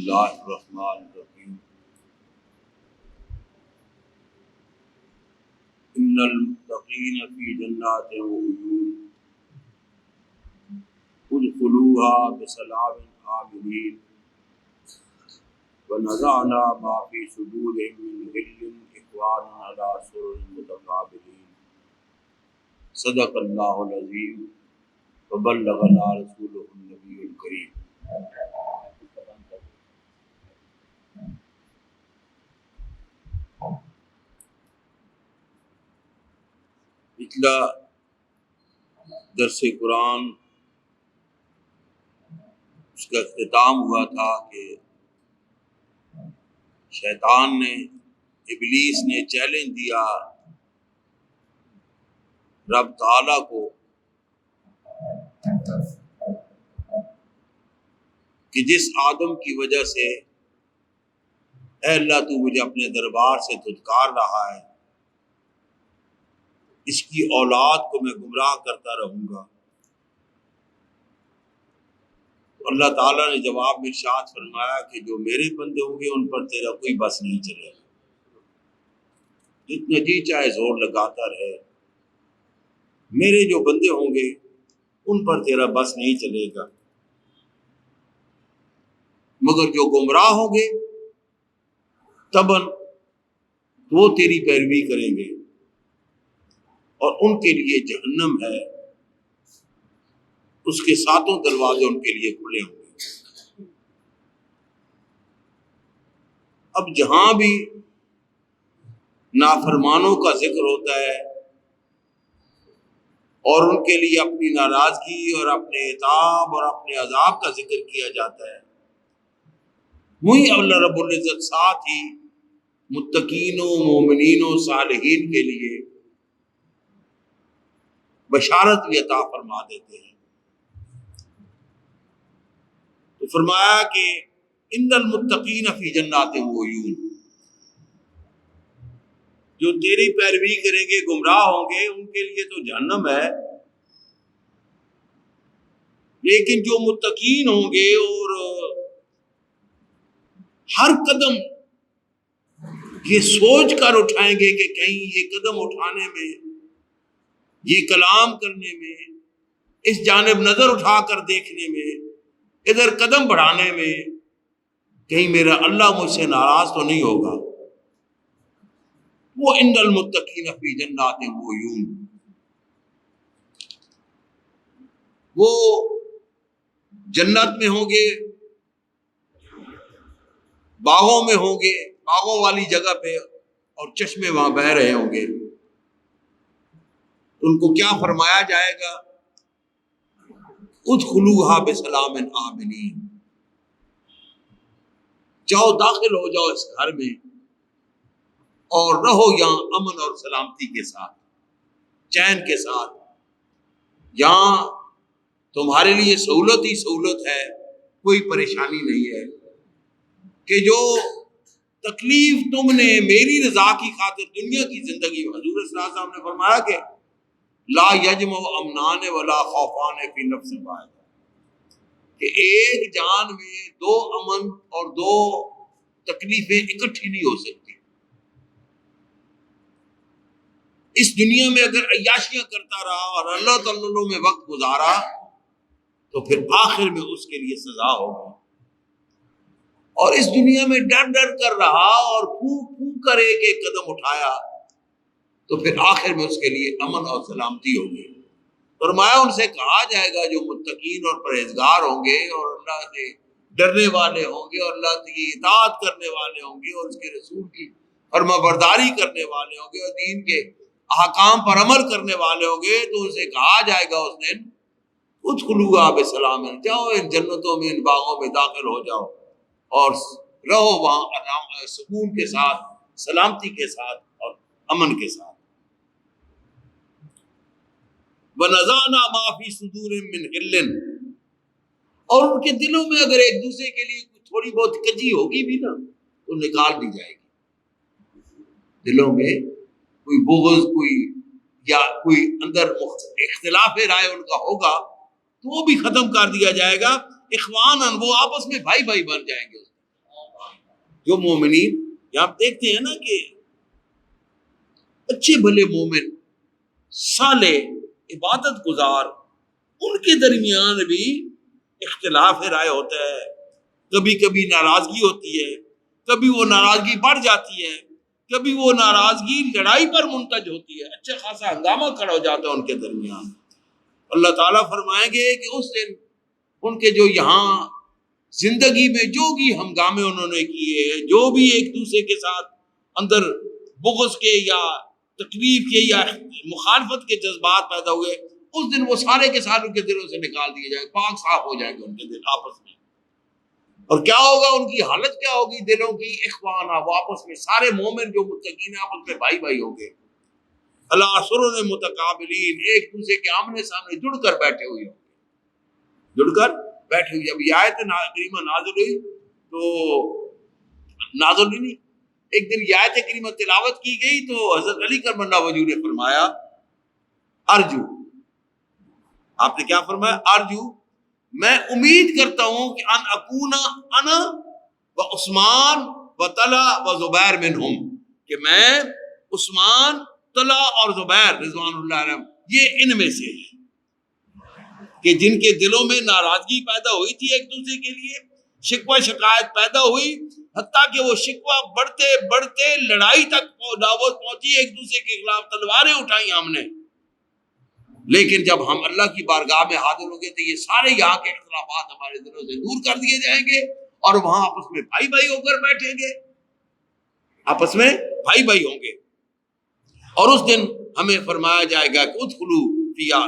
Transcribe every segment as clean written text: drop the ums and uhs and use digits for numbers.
اللہ الرحمن الرحیم ان المتقین فی جنات وعیون ادخلوها بسلام آمنین ونزعنا ما فی صدورهم من غل اخوانا علی سرر متقابلین صدق اللہ العظیم وبلغنا رسولہ النبی الکریم۔ پچھلا درس قرآن اس کا اختتام ہوا تھا کہ شیطان نے، ابلیس نے چیلنج دیا رب تعالیٰ کو کہ جس آدم کی وجہ سے اے اللہ تو مجھے اپنے دربار سے دھتکار رہا ہے، اس کی اولاد کو میں گمراہ کرتا رہوں گا۔ تو اللہ تعالیٰ نے جواب میں ارشاد فرمایا کہ جو میرے بندے ہوں گے ان پر تیرا کوئی بس نہیں چلے گا، جتنا جی چاہے زور لگاتا رہے، میرے جو بندے ہوں گے ان پر تیرا بس نہیں چلے گا، مگر جو گمراہ ہوں گے تباً وہ تیری پیروی کریں گے اور ان کے لیے جہنم ہے، اس کے ساتوں دروازے ان کے لیے کھلے ہوں گے۔ اب جہاں بھی نافرمانوں کا ذکر ہوتا ہے اور ان کے لیے اپنی ناراضگی اور اپنے عتاب اور اپنے عذاب کا ذکر کیا جاتا ہے، وہی اللہ رب العزت ساتھ ہی متقینوں، مومنینوں، صالحین کے لیے بشارت بھی عطا فرما دیتے ہیں۔ تو فرمایا کہ ان المتقین فی جنات وعیون، جو تیری پیروی کریں گے گمراہ ہوں گے ان کے لیے تو جہنم ہے، لیکن جو متقین ہوں گے اور ہر قدم یہ سوچ کر اٹھائیں گے کہ کہیں یہ قدم اٹھانے میں، یہ کلام کرنے میں، اس جانب نظر اٹھا کر دیکھنے میں، ادھر قدم بڑھانے میں کہیں میرا اللہ مجھ سے ناراض تو نہیں ہوگا، وہ ان المتقین فی جنات وعیون، وہ جنت میں ہوں گے، باغوں میں ہوں گے، باغوں والی جگہ پہ، اور چشمے وہاں بہہ رہے ہوں گے۔ ان کو کیا فرمایا جائے گا؟ ادخلوها بسلام آمنین، جاؤ داخل ہو جاؤ اس گھر میں اور رہو یہاں امن اور سلامتی کے ساتھ، چین کے ساتھ، یہاں تمہارے لیے سہولت ہی سہولت ہے، کوئی پریشانی نہیں ہے، کہ جو تکلیف تم نے میری رضا کی خاطر دنیا کی زندگی میں، حضور صلی اللہ علیہ وسلم نے فرمایا کہ لا یجمع امنان ولا خوفان فی نفس واحد، کہ ایک جان میں دو امن اور دو تکلیفیں اکٹھی نہیں ہو سکتی۔ اس دنیا میں اگر عیاشیاں کرتا رہا اور اللہ تعالیٰ میں وقت گزارا تو پھر آخر میں اس کے لیے سزا ہوگی، اور اس دنیا میں ڈر ڈر کر رہا اور پھونک پھونک کر ایک قدم اٹھایا تو پھر آخر میں اس کے لیے امن اور سلامتی ہوگی۔ فرمایا ان سے کہا جائے گا جو متقین اور پرہیزگار ہوں گے اور اللہ سے ڈرنے والے ہوں گے اور اللہ کی اطاعت کرنے والے ہوں گے اور اس کے رسول کی فرما برداری کرنے والے ہوں گے اور دین کے احکام پر عمل کرنے والے ہوں گے، تو ان سے کہا جائے گا اس دن ادخلوها بسلام، جاؤ ان جنتوں میں، ان باغوں میں داخل ہو جاؤ اور رہو وہاں آرام، سکون کے ساتھ، سلامتی کے ساتھ اور امن کے ساتھ۔ وَنَزَعْنَا مَا فِي صُدُورِهِم مِّنْ غِلٍّ، اور ان کے دلوں میں اگر ایک دوسرے کے لیے تھوڑی بہت کجی ہوگی بھی نا تو نکال دی جائے گی۔ دلوں میں کوئی بغض، کوئی یا کوئی اندر اختلاف رائے ان کا ہوگا تو وہ بھی ختم کر دیا جائے گا۔ اخواناً، وہ آپس میں بھائی بھائی بن جائیں گے، جو مومنین یہاں آپ دیکھتے ہیں نا کہ اچھے بھلے مومن صالح عبادت گزار، ان کے درمیان بھی اختلاف رائے ہوتا ہے، کبھی کبھی ناراضگی ہوتی ہے، کبھی وہ ناراضگی بڑھ جاتی ہے، کبھی وہ ناراضگی لڑائی پر منتج ہوتی ہے، اچھا خاصا ہنگامہ کھڑا ہو جاتا ہے ان کے درمیان۔ اللہ تعالیٰ فرمائیں گے کہ اس دن ان کے جو یہاں زندگی میں جو بھی ہنگامے انہوں نے کیے، جو بھی ایک دوسرے کے ساتھ اندر بغض کے یا تکلیف کے یا مخالفت کے جذبات پیدا ہوئے، اس دن وہ سارے کے سارے ان کے دلوں سے نکال دیے جائیں گے، پاک صاف ہو جائیں گے ان کے دل آپس میں۔ اور کیا ہوگا، ان کی حالت کیا ہوگی دلوں کی؟ اخوانا، وہ آپس میں سارے مومن جو متقین ہیں آپس میں بھائی بھائی ہوں گے۔ اللہ سرور متقابلین، ایک دوسرے کے آمنے سامنے جڑ کر بیٹھے ہوئے ہوں گے، جڑ کر بیٹھے ہوئے۔ جب یہ آیت کریمہ نازل ہوئی تو نازل ہوئی نہیں، ایک دن یہ آیت کریمہ تلاوت کی گئی تو حضرت علی کرم اللہ وجہ نے فرمایا ارجو، آپ نے کیا فرمایا؟ ارجو، میں امید کرتا ہوں کہ ان اکونا انا و عثمان و طلحہ و زبیر منہم، کہ میں عثمان، طلحہ اور زبیر رضوان اللہ علیہم یہ ان میں سے ہیں کہ جن کے دلوں میں ناراضگی پیدا ہوئی تھی ایک دوسرے کے لیے، شکوہ شکایت پیدا ہوئی، حتیٰ کہ وہ شکوہ بڑھتے بڑھتے لڑائی تک دعوت پہنچی، ایک دوسرے کے خلاف تلواریں اٹھائیں ہم نے۔ لیکن جب ہم اللہ کی بارگاہ میں حاضر ہوں گے تو یہ سارے یہاں کے اختلافات ہمارے دلوں سے دور کر دیے جائیں گے اور وہاں آپس میں بھائی بھائی ہو کر بیٹھیں گے، آپس میں بھائی بھائی ہوں گے۔ اور اس دن ہمیں فرمایا جائے گا کہ ادخلوا فیہا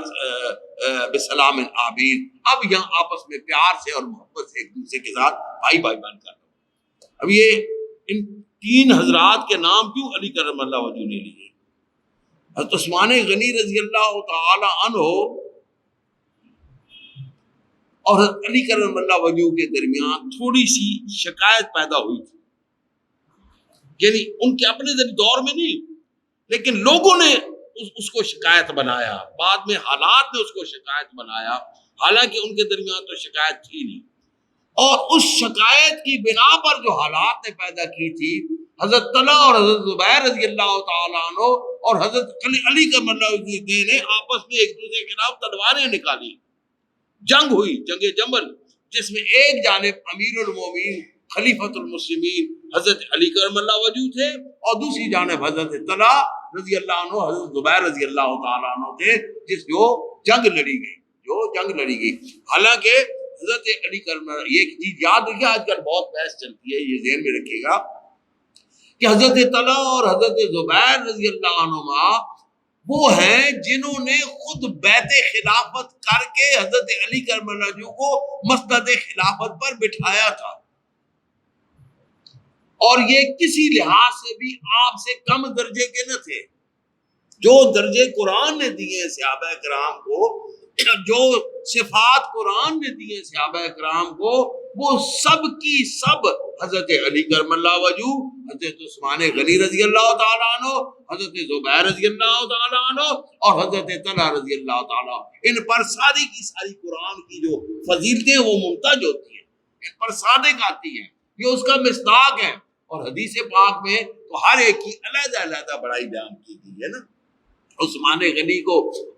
بسلام آمین، اب یہاں آپس میں پیار سے اور محبت سے ایک دوسرے کے ساتھ بھائی بھائی بن کر۔ اب یہ ان تین حضرات کے نام کیوں علی کرم اللہ وجہ نے لیے؟ حضرت عثمان غنی رضی اللہ تعالی عنہ اور حضرت علی کرم اللہ وجہ کے درمیان تھوڑی سی شکایت پیدا ہوئی تھی، یعنی ان کے اپنے دور میں نہیں، لیکن لوگوں نے اس کو شکایت بنایا، بعد میں حالات نے اس کو شکایت بنایا، حالانکہ ان کے درمیان تو شکایت تھی نہیں۔ اور اس شکایت کی بنا پر جو حالات نے پیدا کی تھی، حضرت طلحہ اور حضرت زبیر رضی اللہ تعالیٰ عنہ اور حضرت علی کرم اللہ وجہ نے آپس میں ایک دوسرے کے خلاف تلواریں نکالی، جنگ ہوئی، جنگ جمل، جس میں ایک جانب امیر المومنین خلیفۃ المسلمین حضرت علی کرم اللہ وجہ تھے اور دوسری جانب حضرت طلحہ رضی اللہ عنہ، حضرت زبیر رضی اللہ تعالیٰ عنہ تھے، جو جنگ لڑی گئی۔ حالانکہ حضرت علی کرم اللہ، یہ چیز یاد رکھیے، آج کل بہت بحث چلتی ہے، یہ ذہن میں رکھیے گا کہ حضرت طلحہ اور حضرت زبیر رضی اللہ عنہما وہ ہیں جنہوں نے خود بیعت خلافت کر کے حضرت علی کرم اللہ وجہ کو مسند خلافت پر بٹھایا تھا، اور یہ کسی لحاظ سے بھی آپ سے کم درجے کے نہ تھے۔ جو درجے قرآن نے دیے صحابہ کرام کو، جو صفات قرآن نے دیے صحابہ کرام کو، وہ سب کی سب حضرت علی کرم اللہ وجہ، حضرت عثمان غنی رضی اللہ تعالیٰ عنہ، حضرت زبیر رضی اللہ تعالیٰ عنہ اور حضرت طلحہ رضی اللہ تعالیٰ، ان پر ساری کی ساری قرآن کی جو فضیلتیں وہ ممتاز ہوتی ہیں، ان پر صادق آتی ہیں، یہ اس کا مصداق ہے۔ اور حدیث پاک میں تو ہر ایک کی علیحدہ علیحدہ بڑائی بیان کی گئی ہے نا۔ عثمان غنی کو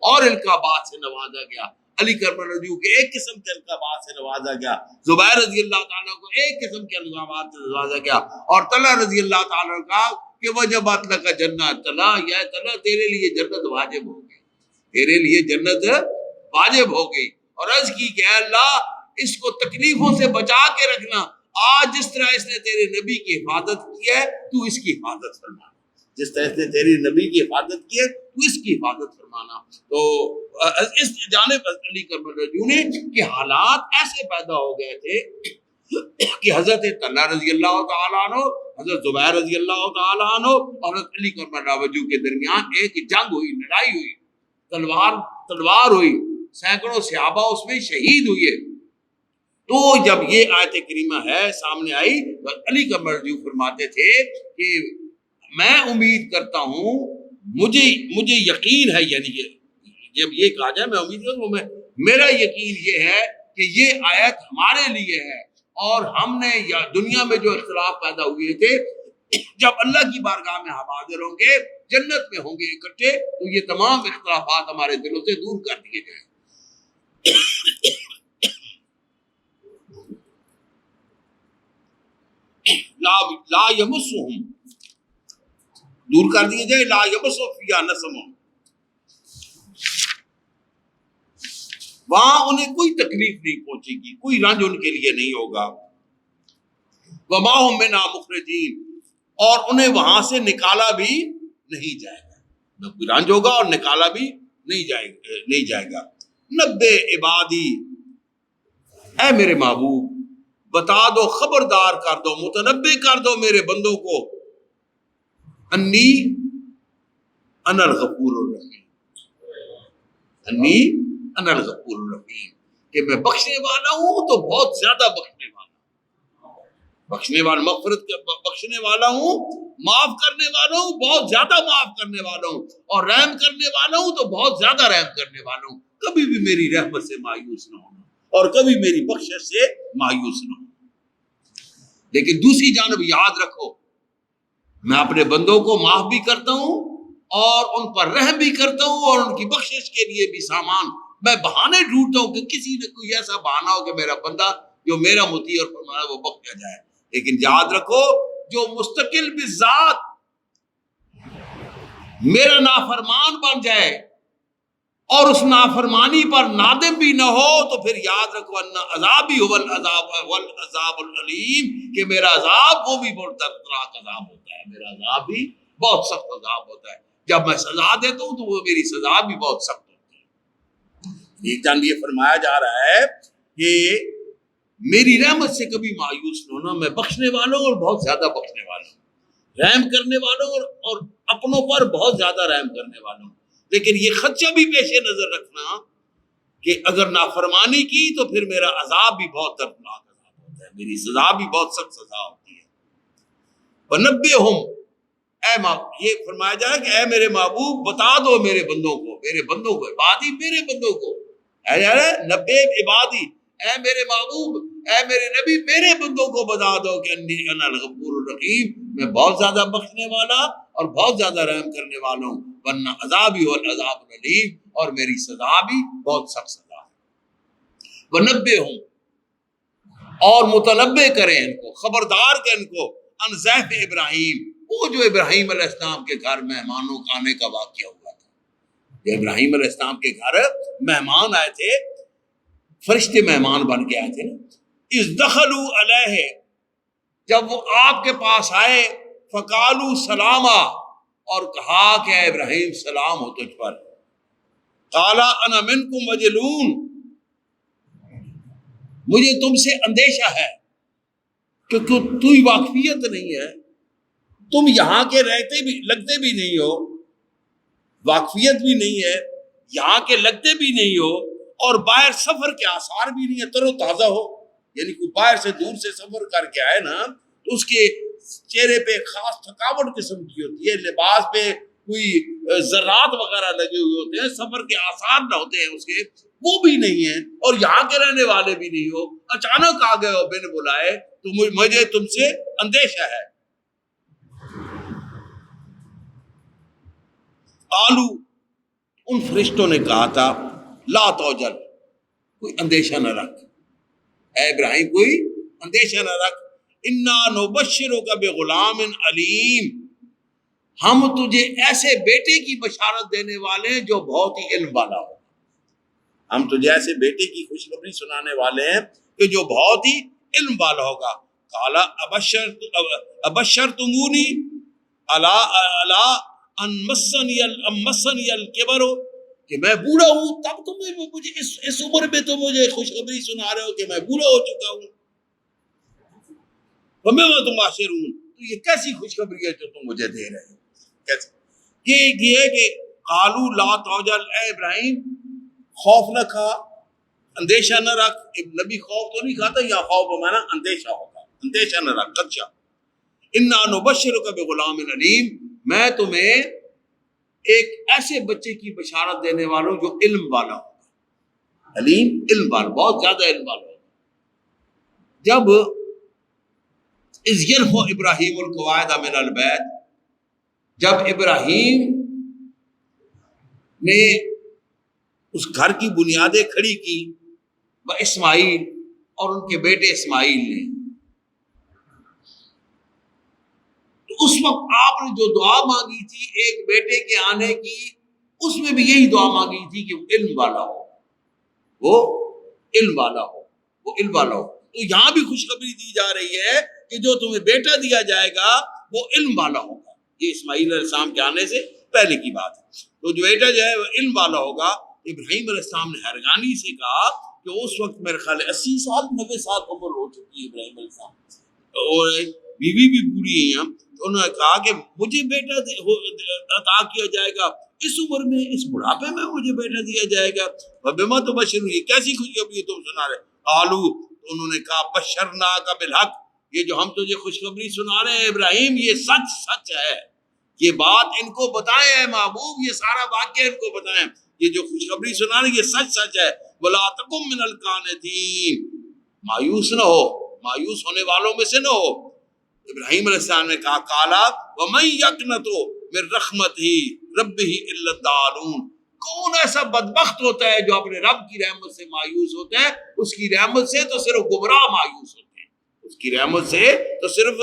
اور القابات سے نوازا گیا، علی کرم اللہ وجہ کے ایک قسم کے القابات سے نوازا گیا، زبیر رضی اللہ تعالیٰ کو ایک قسم کے القابات سے نوازا گیا، اور طلحہ رضی اللہ تعالیٰ کا کہ وجبت لک جنت، طلحہ یا طلحہ تیرے لیے جنت واجب ہو گئی، تیرے لیے جنت واجب ہو گئی۔ اور عرض کی کہ اے اللہ اس کو تکلیفوں سے بچا کے رکھنا، آج جس طرح اس نے تیرے نبی کی حفاظت کی ہے تو اس کی حفاظت فرما، جس طرح اس نے تیری نبی کی حفاظت کی ہے تو اس کی حفاظت فرمانا۔ تو اس جانب علی کرم اللہ وجہ نے کہ حالات ایسے پیدا ہو گئے تھے کہ حضرت طلحہ رضی اللہ تعالیٰ عنہ، حضرت زبیر رضی اللہ تعالیٰ عنہ اور حضرت علی کرم اللہ وجہ کے درمیان ایک جنگ ہوئی، لڑائی ہوئی، تلوار ہوئی، سینکڑوں صحابہ اس میں شہید ہوئے۔ تو جب یہ آیت کریمہ ہے سامنے آئی تو علی کرم اللہ وجہ فرماتے تھے کہ میں امید کرتا ہوں، مجھے یقین ہے، یعنی جب یہ کہا جائے میں امید کرتا ہوں، میرا یقین یہ ہے کہ یہ آیت ہمارے لیے ہے اور ہم نے یا دنیا میں جو اختلاف پیدا ہوئے تھے جب اللہ کی بارگاہ میں ہم حاضر ہوں گے جنت میں ہوں گے اکٹھے تو یہ تمام اختلافات ہمارے دلوں سے دور کر دیے جائیں لا یمسہم دور کر دیے جائے لا یمسہم فیہا نصب وہاں انہیں کوئی تکلیف نہیں پہنچے گی کوئی رنج ان کے لیے نہیں ہوگا وما ہم منہا مخرجین اور انہیں وہاں سے نکالا بھی نہیں جائے گا نہ کوئی رنج ہوگا اور نکالا بھی نہیں جائے گا نبے عبادی اے میرے محبوب بتا دو خبردار کر دو متنبع کر دو میرے بندوں کو انی انا الغفور الرحیم انی انا الغفور الرحیم کہ میں بخشنے والا ہوں تو بہت زیادہ بخشنے والا بخشنے والا مغفرت بخشنے والا ہوں معاف کرنے والا ہوں بہت زیادہ معاف کرنے والا ہوں اور رحم کرنے والا ہوں تو بہت زیادہ رحم کرنے والا ہوں کبھی بھی میری رحمت سے مایوس نہ ہونا اور کبھی میری بخشش سے مایوس نہ ہونا لیکن دوسری جانب یاد رکھو میں اپنے بندوں کو معاف بھی کرتا ہوں اور ان پر رحم بھی کرتا ہوں اور ان کی بخشش کے لیے بھی سامان میں بہانے ڈھونڈتا ہوں کہ کسی نے کوئی ایسا بہانہ ہو کہ میرا بندہ جو میرا مطیع اور فرمانا وہ بخشا جائے لیکن یاد رکھو جو مستقل بذات میرا نافرمان بن جائے اور اس نافرمانی پر نادم بھی نہ ہو تو پھر یاد رکھو ان عذابی هو العذاب العلیم کہ میرا عذاب وہ بھی بہت دردناک عذاب ہوتا ہے میرا عذاب بھی بہت سخت عذاب ہوتا ہے جب میں سزا دیتا ہوں تو وہ میری سزا بھی بہت سخت ہوتی ہے یہ فرمایا جا رہا ہے کہ میری رحمت سے کبھی مایوس نہ ہونا میں بخشنے والوں اور بہت زیادہ بخشنے والوں رحم کرنے والوں اور اپنوں پر بہت زیادہ رحم کرنے والوں لیکن یہ خدشہ بھی پیش نظر رکھنا کہ اگر نافرمانی کی تو پھر میرا عذاب بھی بہت دردناک عذاب ہوتا ہے میری سزا بھی بہت سخت سزا ہوتی ہے وَنَبِّئْهُمْ یہ فرمایا جائے کہ اے میرے محبوب بتا دو میرے بندوں کو عبادی میرے بندوں کو نبے عبادی اے میرے محبوب اے میرے نبی میرے بندوں کو بتا دو کہ انا الغفور الرحیم میں بہت زیادہ بخشنے والا اور بہت زیادہ رحم کرنے والا ہوں ورنہ عذابی والعذاب العلیم اور میری سزا بھی بہت سخت سزا ہے وَنَبِّئْهُمْ اور متنبع کریں ان کو خبردار کریں ان کو ان ضیف ابراہیم وہ جو ابراہیم علیہ السلام کے گھر مہمانوں کا آنے کا واقعہ ہوا تھا ابراہیم علیہ السلام کے گھر مہمان آئے تھے فرشتے مہمان بن کے آئے تھے اذ دخلوا علیہ جب وہ آپ کے پاس آئے فقالوا سلاما اور کہا کہ اے ابراہیم سلام ہو تجھ پر قال انا منکم وجلون مجھے تم سے اندیشہ ہے کیونکہ تو واقفیت نہیں ہے تم یہاں کے رہتے بھی لگتے بھی نہیں ہو واقفیت بھی نہیں ہے یہاں کے لگتے بھی نہیں ہو اور باہر سفر کے آثار بھی نہیں ہے تر و تازہ ہو یعنی کوئی باہر سے دور سے سفر کر کے آئے نا تو اس کے چہرے پہ خاص تھکاوٹ قسم کی ہوتی ہے لباس پہ کوئی ذرات وغیرہ لگے ہوئے ہوتے ہیں سفر کے آثار نہ ہوتے ہیں اس کے وہ بھی نہیں ہیں اور یہاں کے رہنے والے بھی نہیں ہو اچانک آ گئے ہو بن بلائے تو مجھے تم سے اندیشہ ہے قالو ان فرشتوں نے کہا تھا لا توجل کوئی اندیشہ نہ رکھ اے ابراہیم کوئی اندیشہ نہ رکھ انا نبشرک بغلام علیم ہم تجھے ایسے بیٹے کی بشارت دینے والے ہیں جو بہت ہی علم والا ہو ہم تجھے ایسے بیٹے کی خوشخبری سنانے والے ہیں کہ جو بہت ہی علم والا ہوگا قال ابشرتمونی الا ان مسنی الکبر کہ میں بوڑھا ہوں تب تم مجھے اس عمر میں تو مجھے خوشخبری سنا رہے ہو کہ میں بوڑھا ہو چکا ہوں تماشرون تو یہ کیسی خوشخبری ہے جو تم مجھے دے رہے ہو کیسے یہ ہے کہ قالو لا توجل اے ابراہیم خوف نہ کھا اندیشہ نہ رکھ نبی خوف تو نہیں کھاتا یا خوف بمانا اندیشہ ہوگا اندیشہ نہ رکھ خدشہ انا نبشرک بغلام علیم میں تمہیں ایک ایسے بچے کی بشارت دینے والوں جو علم والا ہوگا علیم علم والا بہت زیادہ علم والا ہوگا جب اذ یرفع ابراہیم القواعد من البیت، جب ابراہیم نے اس گھر کی بنیادیں کھڑی کی، وہ اسماعیل اور ان کے بیٹے اسماعیل نے، تو اس وقت آپ نے جو دعا مانگی تھی ایک بیٹے کے آنے کی، اس میں بھی یہی دعا مانگی تھی کہ وہ علم والا ہو، وہ علم والا ہو، وہ علم والا ہو۔ تو یہاں بھی خوشخبری دی جا رہی ہے کہ جو تمہیں بیٹا دیا جائے گا وہ علم والا ہوگا۔ یہ اسماعیل علیہ السلام کے آنے سے پہلے کی بات ہے۔ تو جو بیٹا جو ہے وہ علم والا ہوگا۔ ابراہیم علیہ السلام نے حیرانی سے کہا کہ اس وقت میرے خیال 80 سال 90 سال عمر ہو چکی ہے ابراہیم علیہ السلام، اور بیوی بھی بوڑھی ہیں، تو انہوں نے کہا کہ مجھے بیٹا عطا کیا جائے گا اس عمر میں، اس بڑھاپے میں مجھے بیٹا دیا جائے گا؟ وَبِمَا تُبَشِّرُونَ، یہ کیسی خوشخبری تم سنا رہے؟ قالوا، انہوں نے کہا بشرناک بالحق، یہ جو ہم تجھے خوشخبری سنا رہے ہیں ابراہیم یہ سچ سچ ہے، یہ بات ان کو بتائیں اے محبوب، یہ سارا واقعہ ان کو بتائیں، یہ جو خوشخبری سنا رہے ہیں یہ سچ سچ ہے۔ وَلَا تَكُن مِّنَ الْقَانِطِينَ، مایوس نہ ہو، مایوس ہونے والوں میں سے نہ ہو۔ ابراہیم علیہ السلام نے کہا قالا وَمَن يَقْنَطُ مِن رَحْمَتِهِ رَبِّهِ إِلَّا الضَّالُونَ، کون ایسا بدبخت ہوتا ہے جو اپنے رب کی رحمت سے مایوس ہوتا ہے؟ اس کی رحمت سے تو صرف گمراہ مایوس ہوتے ہیں، اس کی رحمت سے تو صرف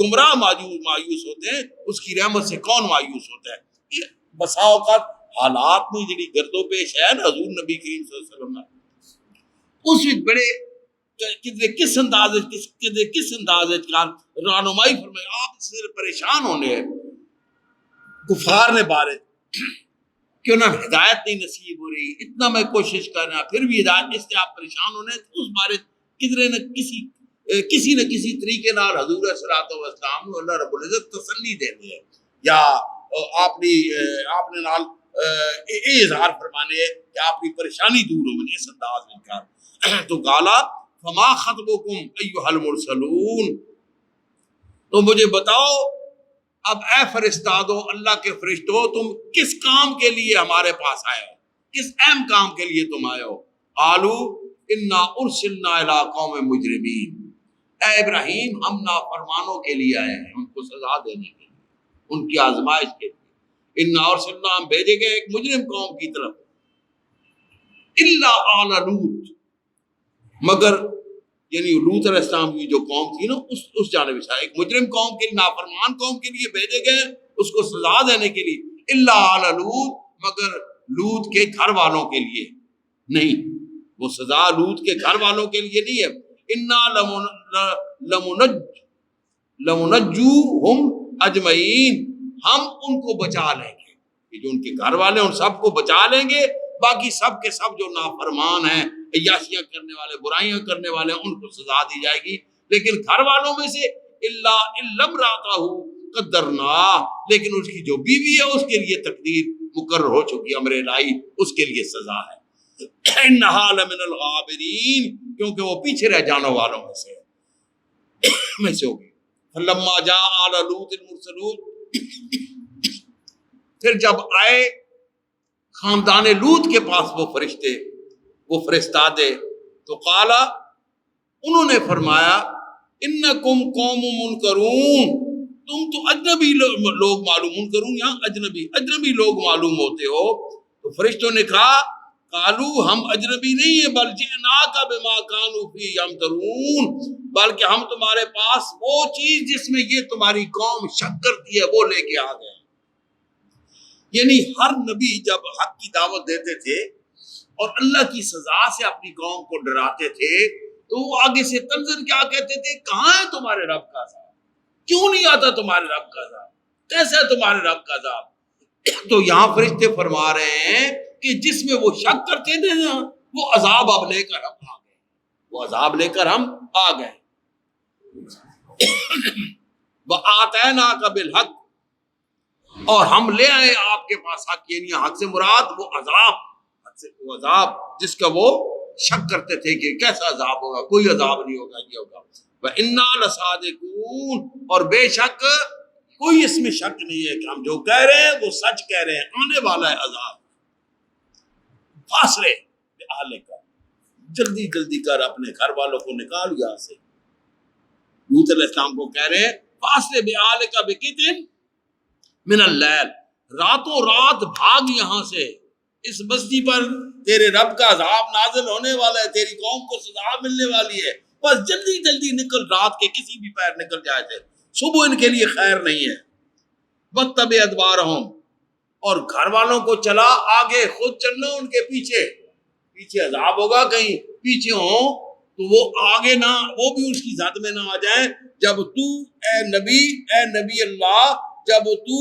گمراہ مایوس ہوتے ہیں، اس کی رحمت سے کون مایوس ہوتا ہے؟ یہ بسا اوقات حالات میں جڑی گرد و پیش ہے نا حضور نبی کریم صلی اللہ علیہ وسلم نے، اس وقت بڑے کس انداز رہنمائی فرمائی، آپ سے پریشان ہونے ہیں کفار نے بارے کہ انہیں ہدایت نہیں نصیب ہو رہی، اتنا میں کوشش کر رہا پھر بھی ہدایت، اس سے آپ پریشان ہونے ہیں، تو اس بارے کدھر نہ کسی نہ کسی طریقے نال حضور صلی اللہ علیہ وسلم نے اللہ رب العزت تسلی دینے ہے، یا آپ نے نال یہ اظہار فرمانے ہے کہ آپ کی پریشانی دور ہو اس انداز میں کر۔ تو قالا فما خطبکم ایھا المرسلون، تو مجھے بتاؤ اب اے فرشتادو، اللہ کے فرشتوں، تم کس کام کے لیے ہمارے پاس آئے ہو، کس اہم کام کے لیے تم آئے ہو؟ قالو انا ارسلنا الی قوم مجرمین، اے ابراہیم ہم نافرمانوں کے لیے آئے ہیں، ان کو سزا دینے کے لیے، ان کی آزمائش کے لیے۔ انا ارسلنا، ہم بھیجے گئے ایک مجرم قوم کی طرف، الا آل لوط، مگر یعنی لوط علیہ السلام کی جو قوم تھی نا اس جانب سے ایک مجرم قوم کے، نافرمان قوم کے لیے بھیجے گئے اس کو سزا دینے کے لیے، الا آل لوط، مگر لوط کے گھر والوں کے لیے نہیں، وہ سزا لوط کے گھر والوں کے لیے نہیں ہے۔ انا لمنجوہم اجمعین، ہم ان کو بچا لیں گے، کہ جو ان کے گھر والے ان سب کو بچا لیں گے، باقی سب کے سب جو نافرمان ہیں، عیاشیاں کرنے والے، برائیاں کرنے والے ہیں، ان کو سزا دی جائے گی، لیکن گھر والوں میں سے الا امرأتہ قدرنا، لیکن اس کی جو بیوی ہے اس کے لیے تقدیر مقرر ہو چکی، امر الہی، اس کے لیے سزا ہے۔ انہا لمن الغابرین، کیونکہ وہ پیچھے رہ جانے والوں میں سے ہوگی۔ فلما جاء آل لوط المرسلون، پھر جب آئے خاندان لوط کے پاس وہ فرشتے، وہ فرستادے، تو قالا، انہوں نے فرمایا انکم قوم منکرون، تم تو اجنبی لوگ معلوم، منکرون یہاں اجنبی لوگ معلوم ہوتے ہو۔ تو فرشتوں نے کہا قالو، ہم اجنبی نہیں ہیں، بل جئناک بما کانوا فی یمترون، بلکہ ہم تمہارے پاس وہ چیز جس میں یہ تمہاری قوم شک کرتی ہے وہ لے کے آ گئے۔ یعنی ہر نبی جب حق کی دعوت دیتے تھے اور اللہ کی سزا سے اپنی قوم کو ڈراتے تھے، تو وہ آگے سے تنزل کیا کہتے تھے، کہاں ہے تمہارے رب کا عذاب، کیوں نہیں آتا تمہارے رب کا عذاب، کیسا ہے تمہارے رب کا عذاب؟ تو یہاں فرشتے فرما رہے ہیں کہ جس میں وہ شک کرتے تھے نا، وہ عذاب اب لے کر ہم آ گئے، وہ عذاب لے کر ہم آ گئے۔ وَآتَيْنَاكَ بِالْحَقِّ، اور ہم لے آئے آپ کے پاس حق، یعنی حق سے مراد وہ عذاب، حق سے وہ عذاب جس کا وہ شک کرتے تھے کہ کیسا عذاب ہوگا، کوئی عذاب نہیں ہوگا، یہ ہوگا۔ وَإِنَّا لَصَادِقُونَ، اور بے شک کوئی اس میں شک نہیں ہے کہ ہم جو کہہ رہے ہیں وہ سچ کہہ رہے ہیں، آنے والا ہے عذاب۔ فاصلے کا، جلدی جلدی کر اپنے گھر والوں کو نکال یہاں سے، لوط علیہ السلام کو کہہ رہے ہیں فاصلے بِأَهْلِكَ بِقِطْعٍ مِنَ اللَّيْلِ، راتوں رات بھاگ یہاں سے، اس بستی پر تیرے رب کا عذاب نازل ہونے والا ہے، تیری قوم کو سزا ملنے والی ہے، بس جلدی جلدی نکل، رات کے کسی بھی پیر نکل جائے تھے، صبح ان کے لیے خیر نہیں ہے۔ وَاتَّبِعْ أَدْبَارَهُمْ، اور گھر والوں کو چلا آگے، خود چلنا ان کے پیچھے، پیچھے عذاب ہوگا، کہیں پیچھے ہوں تو وہ آگے نہ، وہ بھی اس کی زد میں نہ آ جائیں۔ جب تو اے نبی اللہ، جب تو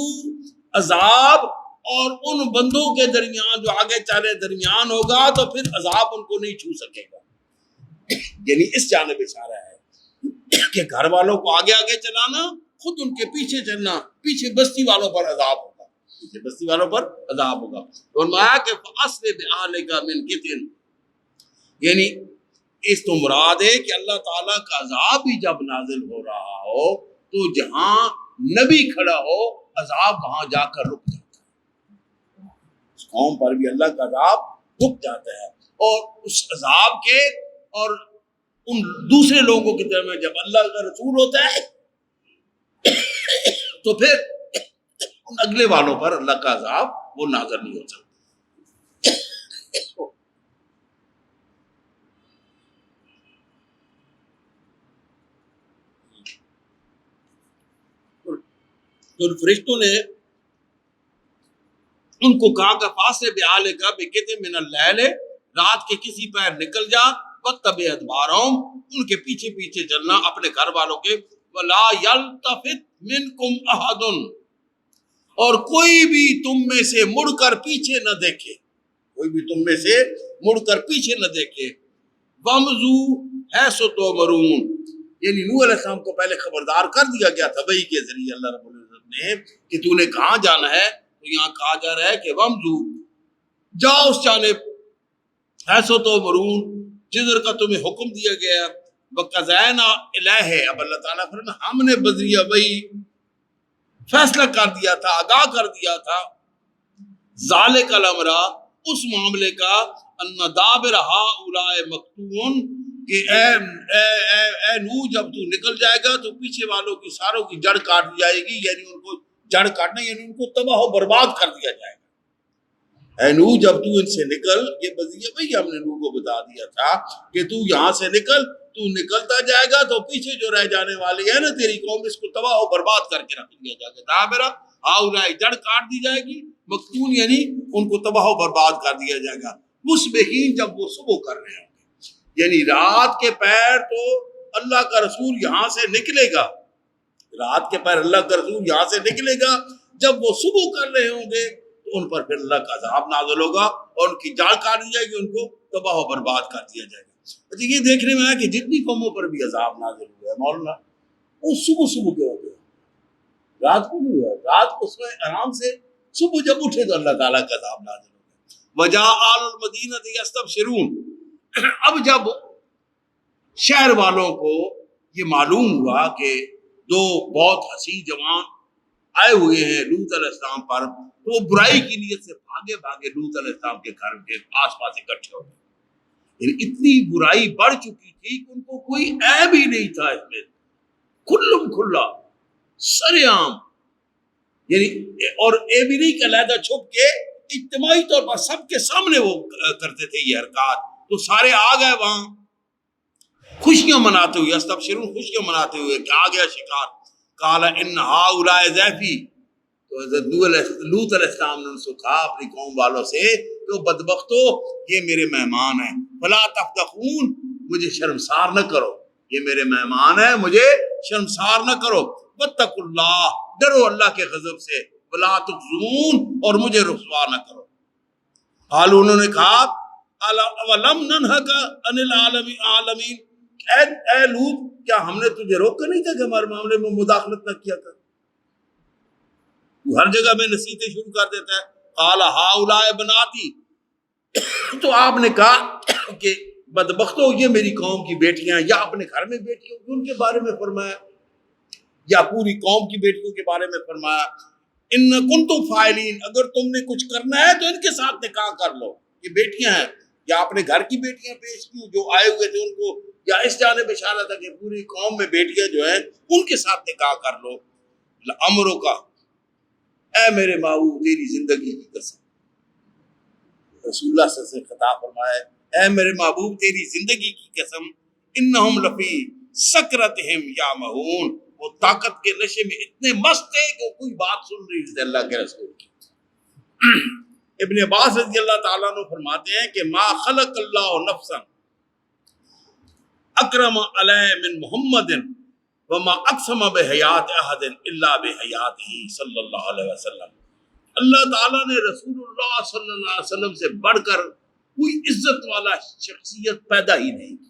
عذاب اور ان بندوں کے درمیان جو آگے چلے درمیان ہوگا تو پھر عذاب ان کو نہیں چھو سکے گا۔ یعنی اس جانب اشارہ ہے کہ گھر والوں کو آگے آگے چلانا، خود ان کے پیچھے چلنا، پیچھے بستی والوں پر عذاب ہوگا، پیچھے بستی والوں پر عذاب ہوگا۔ فرمایا کہ فَأَسْرِ بِأَهْلِكَ مِنْ قِطْعٍ، یعنی اس تو مراد ہے کہ اللہ تعالیٰ کا عذاب بھی جب نازل ہو رہا ہو تو جہاں نبی کھڑا ہو عذاب وہاں جا کر رک جاتا ہے، اس قوم پر بھی اللہ کا عذاب رک جاتا ہے، اور اس عذاب کے اور ان دوسرے لوگوں کی طرف میں جب اللہ کا رسول ہوتا ہے تو پھر ان اگلے والوں پر اللہ کا عذاب وہ نازل نہیں ہو سکتا۔ تو فرشتوں نے ان کو کہا کہ فاصلے بِأَهْلِكَ بِقِطْعٍ مِنَ اللَّيْلِ، رات کے کسی پیر نکل جا، وَاتَّبِعْ أَدْبَارَهُمْ، ان کے پیچھے پیچھے چلنا اپنے گھر والوں کے، وَلَا يَلْتَفِتْ مِنْكُمْ أَحَدٌ، اور کوئی بھی تم میں سے مڑ کر پیچھے نہ دیکھے، کوئی بھی تم میں سے مڑ کر پیچھے نہ دیکھے۔ وَامْضُوا حَيْثُ تُؤْمَرُونَ، یعنی نوح علیہ السلام کو پہلے خبردار کر دیا گیا تھا وحی کے ذریعے اللہ رب العزت نے کہ تو نے کہاں جانا ہے، تو یہاں کہا جا رہا ہے کہ وَامْضُوا، جاؤ اس جانب، حَيْثُ تُؤْمَرُونَ، جدھر کا تمہیں حکم دیا گیا۔ وَقَضَيْنَا إِلَيْهِ، اب اللہ تعالیٰ فرماتا ہے ہم نے بذریعہ وحی فیصلہ کر دیا تھا، آگاہ کر دیا تھا، ذالک الامر، اس معاملے کا، ان دابر ہؤلاء مقطوع، کہ اے نوح جب تو نکل جائے گا تو پیچھے والوں کی ساروں کی جڑ کاٹ دی جائے گی، یعنی ان کو جڑ کاٹنا یعنی ان کو تباہ و برباد کر دیا جائے گا۔ اے نوح جب تو ان سے نکل، یہ بذریعہ وہی ہم نے نوح کو بتا دیا تھا کہ تو یہاں سے نکل، تو نکلتا جائے گا تو پیچھے جو رہ جانے والی ہے نا تیری قوم، اس کو تباہ و برباد کر کے رکھ دیا جائے گا۔ دابرہ ہؤلاء، جڑ کاٹ دی جائے گی، مقتون یعنی ان کو تباہ و برباد کر دیا جائے گا۔ مصبحین، جب وہ صبح کر رہے ہوں گے، یعنی رات کے پیر تو اللہ کا رسول یہاں سے نکلے گا، رات کے پیر اللہ کا رسول یہاں سے نکلے گا، جب وہ صبح کر رہے ہوں گے تو ان پر پھر اللہ کا عذاب نازل ہوگا اور ان کی جڑ کاٹ دی جائے گی، ان کو تباہ و برباد کر دیا جائے گا۔ اچھا، یہ دیکھنے میں آیا کہ جتنی قوموں پر بھی عذاب نازل ہوا ہے مولانا، وہ صبح صبح کے ہو گئے، رات کو نہیں ہوا، رات کو سوئے آرام سے، صبح جب اٹھے تو اللہ تعالیٰ کا عذاب نازل ہو گیا۔ وجاء آل المدینۃ یستبشرون، اب جب شہر والوں کو یہ معلوم ہوا کہ دو بہت حسین جوان آئے ہوئے ہیں لوط علیہ السلام پر، تو وہ برائی کی نیت سے بھاگے بھاگے لوط علیہ السلام کے گھر کے آس پاس اکٹھے ہو گئے۔ یعنی اتنی برائی بڑھ چکی تھی کہ ان کو کوئی عیب ہی نہیں تھا اس میں، کھلم کھلا سر عام، یعنی اور عیب ہی نہیں کہ علیحدہ چھپ کے، اجتماعی طور پر سب کے سامنے وہ کرتے تھے یہ حرکات، تو سارے آ گئے وہاں خوشیاں مناتے ہوئے، استبشرون، خوشیاں مناتے ہوئے کہ آ گیا شکار۔ قال ان ہؤلاء ضیفی، تو حضرت لوط علیہ السلام نے ان سے کہا اپنی قوم والوں سے، تو بدبختو یہ میرے مہمان ہیں، فلا تفضحون، مجھے شرمسار نہ کرو، یہ میرے مہمان ہیں، مجھے شرمسار نہ کرو، واتقوا اللہ، ڈرو اللہ کے غضب سے، ولا تخزون، اور مجھے رسوا نہ کرو۔ قالوا، انہوں نے کہا، اولم ننہک عن العالمین، اے لوط، کیا ہم نے تجھے روکا نہیں تھا کہ ہمارے معاملے میں مداخلت نہ کیا کر؟ تو ہر جگہ میں نصیحتیں شروع کر دیتا ہے۔ قال ہؤلاء بناتی، تو آپ نے کہا کہ بدبختو یہ میری قوم کی بیٹیاں، یا اپنے گھر میں بیٹیوں ان کے بارے میں فرمایا، یا پوری قوم کی بیٹیوں کے بارے میں فرمایا۔ ان کنتم فاعلین، اگر تم نے کچھ کرنا ہے تو ان کے ساتھ نکاح کر لو، یہ بیٹیاں ہیں، یا اپنے گھر کی بیٹیاں پیش کی جو آئے ہوئے تھے ان کو یا اس جانب اشارہ تھا کہ پوری قوم میں بیٹیاں جو ہیں ان کے ساتھ نکاح کر لو. امروں کا، اے میرے محبوب تیری زندگی کی قسم، رسول اللہ صلی اللہ علیہ وسلم سے خطاب فرمایا، اے میرے محبوب تیری زندگی کی قسم، انہم لفی سکرتہم یعمہون، وہ طاقت کے نشے میں اتنے مست تھے کہ کوئی بات سن رہی تھے اللہ کے رسول کی. ابن عباس رضی اللہ تعالیٰ عنہ فرماتے ہیں کہ ما خلق اللہ نفسا اکرم علیہ من محمد وما اقسم بحیات احد الا بحیاتہ صلی اللہ علیہ وسلم. اللہ تعالیٰ نے رسول اللہ صلی اللہ علیہ وسلم سے بڑھ کر کوئی عزت والا شخصیت پیدا ہی نہیں کی.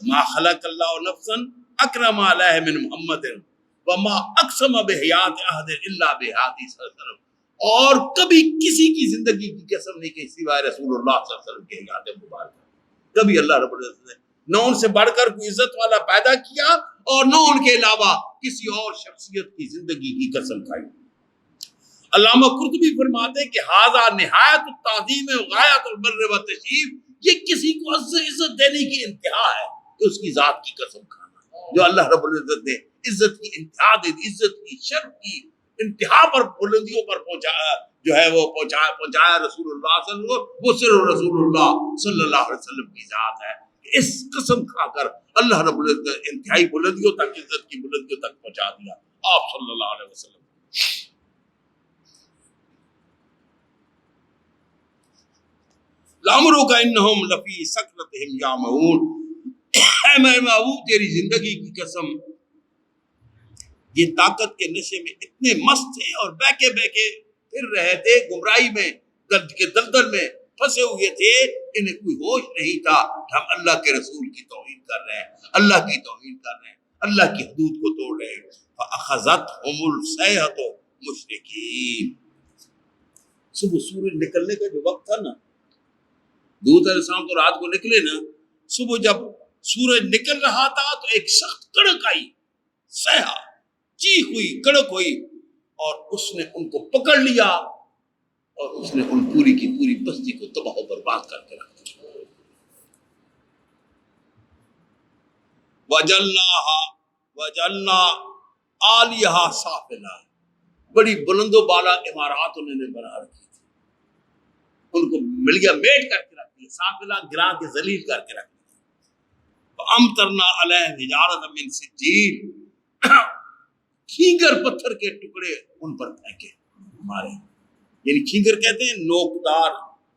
ما خلق اللہ نفسا اکرم علیہ من محمد وما اقسم بحیات احد الا بحیاتہ صلی اللہ علیہ وسلم، اور کبھی کسی کی زندگی کی قسم نہیں کی سوائے رسول اللہ صلی اللہ علیہ وسلم کے حیات مبارکہ. کبھی اللہ رب العزت نے نہ ان سے بڑھ کر کوئی عزت والا پیدا کیا اور نہ ان کے علاوہ کسی اور شخصیت کی زندگی کی قسم کھائی. علامہ قرطبی فرماتے ہیں کہ ھذا نہایت التعظیم و غایت البر والتشریف، یہ کسی کو عزت دینے کی انتہا ہے کہ اس کی ذات کی قسم کھانا. جو اللہ رب العزت نے عزت کی انتہا دے دی، عزت کی شرف کی انتہا پر بلندیوں پر پہنچایا جو ہے وہ پہنچایا رسول اللہ صلی اللہ علیہ وسلم، وہ صرف رسول اللہ صلی اللہ علیہ وسلم کی ذات ہے. اس قسم کھا کر اللہ رب العزت نے انتہائی بلندیوں تک، عزت کی بلندیوں تک پہنچا دیا آپ صلی اللہ علیہ وسلم. لامرو کا انہم لفی سکرتہم یعمہون، اے میرے محبوب تیری زندگی کی قسم، یہ طاقت کے نشے میں اتنے مست تھے اور بہکے بہکے پھر رہے تھے، گمراہی میں درد کے دلدل میں پھنسے ہوئے تھے، انہیں کوئی ہوش نہیں تھا کہ ہم اللہ کے رسول کی توہین کر رہے ہیں، اللہ کی توہین کر رہے ہیں، اللہ کی حدود کو توڑ رہے ہیں. فَأَخَذَتْهُمُ الصَّيْحَةُ مُشْرِقِينَ. صبح سورج نکلنے کا جو وقت تھا نا، دودھ علیہ السلام تو رات کو نکلے نا، صبح جب سورج نکل رہا تھا تو ایک سخت کڑک آئی، صیحہ چیخ ہوئی، کڑک ہوئی، اور اس نے ان کو پکڑ لیا اور اس نے ان پوری کی پوری بستی کو تباہ و برباد کر کے رکھ دیا. وَجَلْنَا عَالِيَهَا سَافِلًا، بڑی بلند و بالا عمارات انہوں نے بنا رکھی تھی، ان کو ملیا میٹ کر کے رکھ دیا، سافلہ گراں کے ذلیل کر کے رکھ دیا. فَأَمْطَرْنَا عَلَيْهِمْ حِجَارَةً مِّن سِجِّيلٍ، کھینگر پتھر کے ٹکڑے ان پر پھینکے مارے. یعنی کھینگر کہتے ہیں نوکدار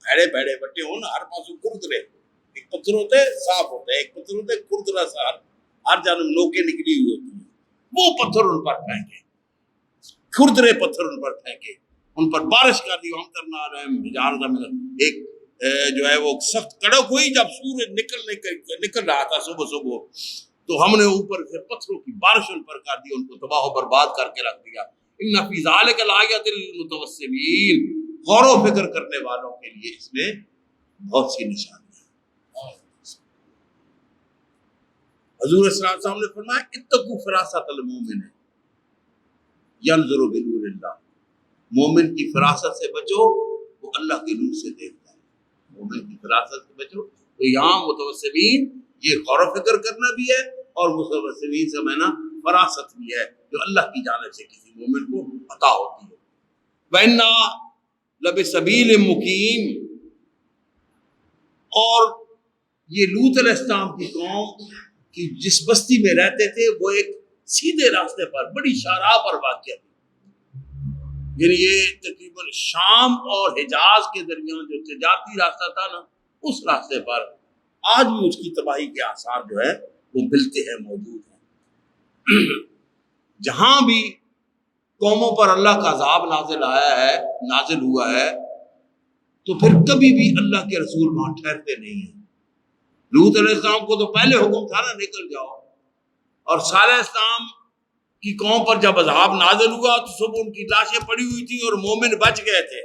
بھیڑے بھیڑے بٹے ہوں نا، ہر پاسوں کردرے، ایک پتھر ہوتے صاف ہوتے ہیں، ایک پتھر ہوتے کردرا سار، ہر جانب نوکیں نکلی ہوئی ہوتی ہیں، وہ پتھر ان پر پھینکے، کردرے پتھر ان پر پھینکے، ان پر بارش کر دی. ہم کرنا رہے ایک جو ہے وہ سخت کڑک ہوئی جب سورج نکل رہا تھا صبح صبح، تو ہم نے اوپر سے پتھروں کی بارش ان پر کر دی، ان کو تباہ و برباد کر کے رکھ دیا. ان فی ذلک لآیۃ للمتوسمین، غور و فکر کرنے والوں کے لیے اس میں بہت سی نشانیاں ہیں. حضور صلی اللہ علیہ وسلم نے فرمایا اتقوا فراست المومن ینظر بنور اللہ، مومن کی فراست سے بچو، وہ اللہ کے نور سے دیکھتا ہے. مومن کی فراست سے بچو. تو یہاں متوسمین یہ غور و فکر کرنا بھی ہے اور متوسمین سے میں نا فراست بھی ہے جو اللہ کی جانب سے کسی مومن کو عطا ہوتی ہے. وَإِنَّا لَبِسَبِيلٍ مُقِيمٍ، اور یہ لوط علیہ السلام کی قوم کی جس بستی میں رہتے تھے وہ ایک سیدھے راستے پر بڑی شاہراہ پر واقع تھی. یعنی یہ تقریباً شام اور حجاز کے درمیان جو تجارتی راستہ تھا نا، اس راستے پر آج بھی اس کی تباہی کے آثار جو ہے وہ ملتے ہیں، موجود ہیں. جہاں بھی قوموں پر اللہ کا عذاب نازل ہوا ہے تو پھر کبھی بھی اللہ کے رسول وہاں ٹھہرتے نہیں ہیں. لوط علیہ السلام کو تو پہلے حکم تھا نا نکل جاؤ، اور صالح اسلام کی قوم پر جب عذاب نازل ہوا تو سب ان کی لاشیں پڑی ہوئی تھی اور مومن بچ گئے تھے.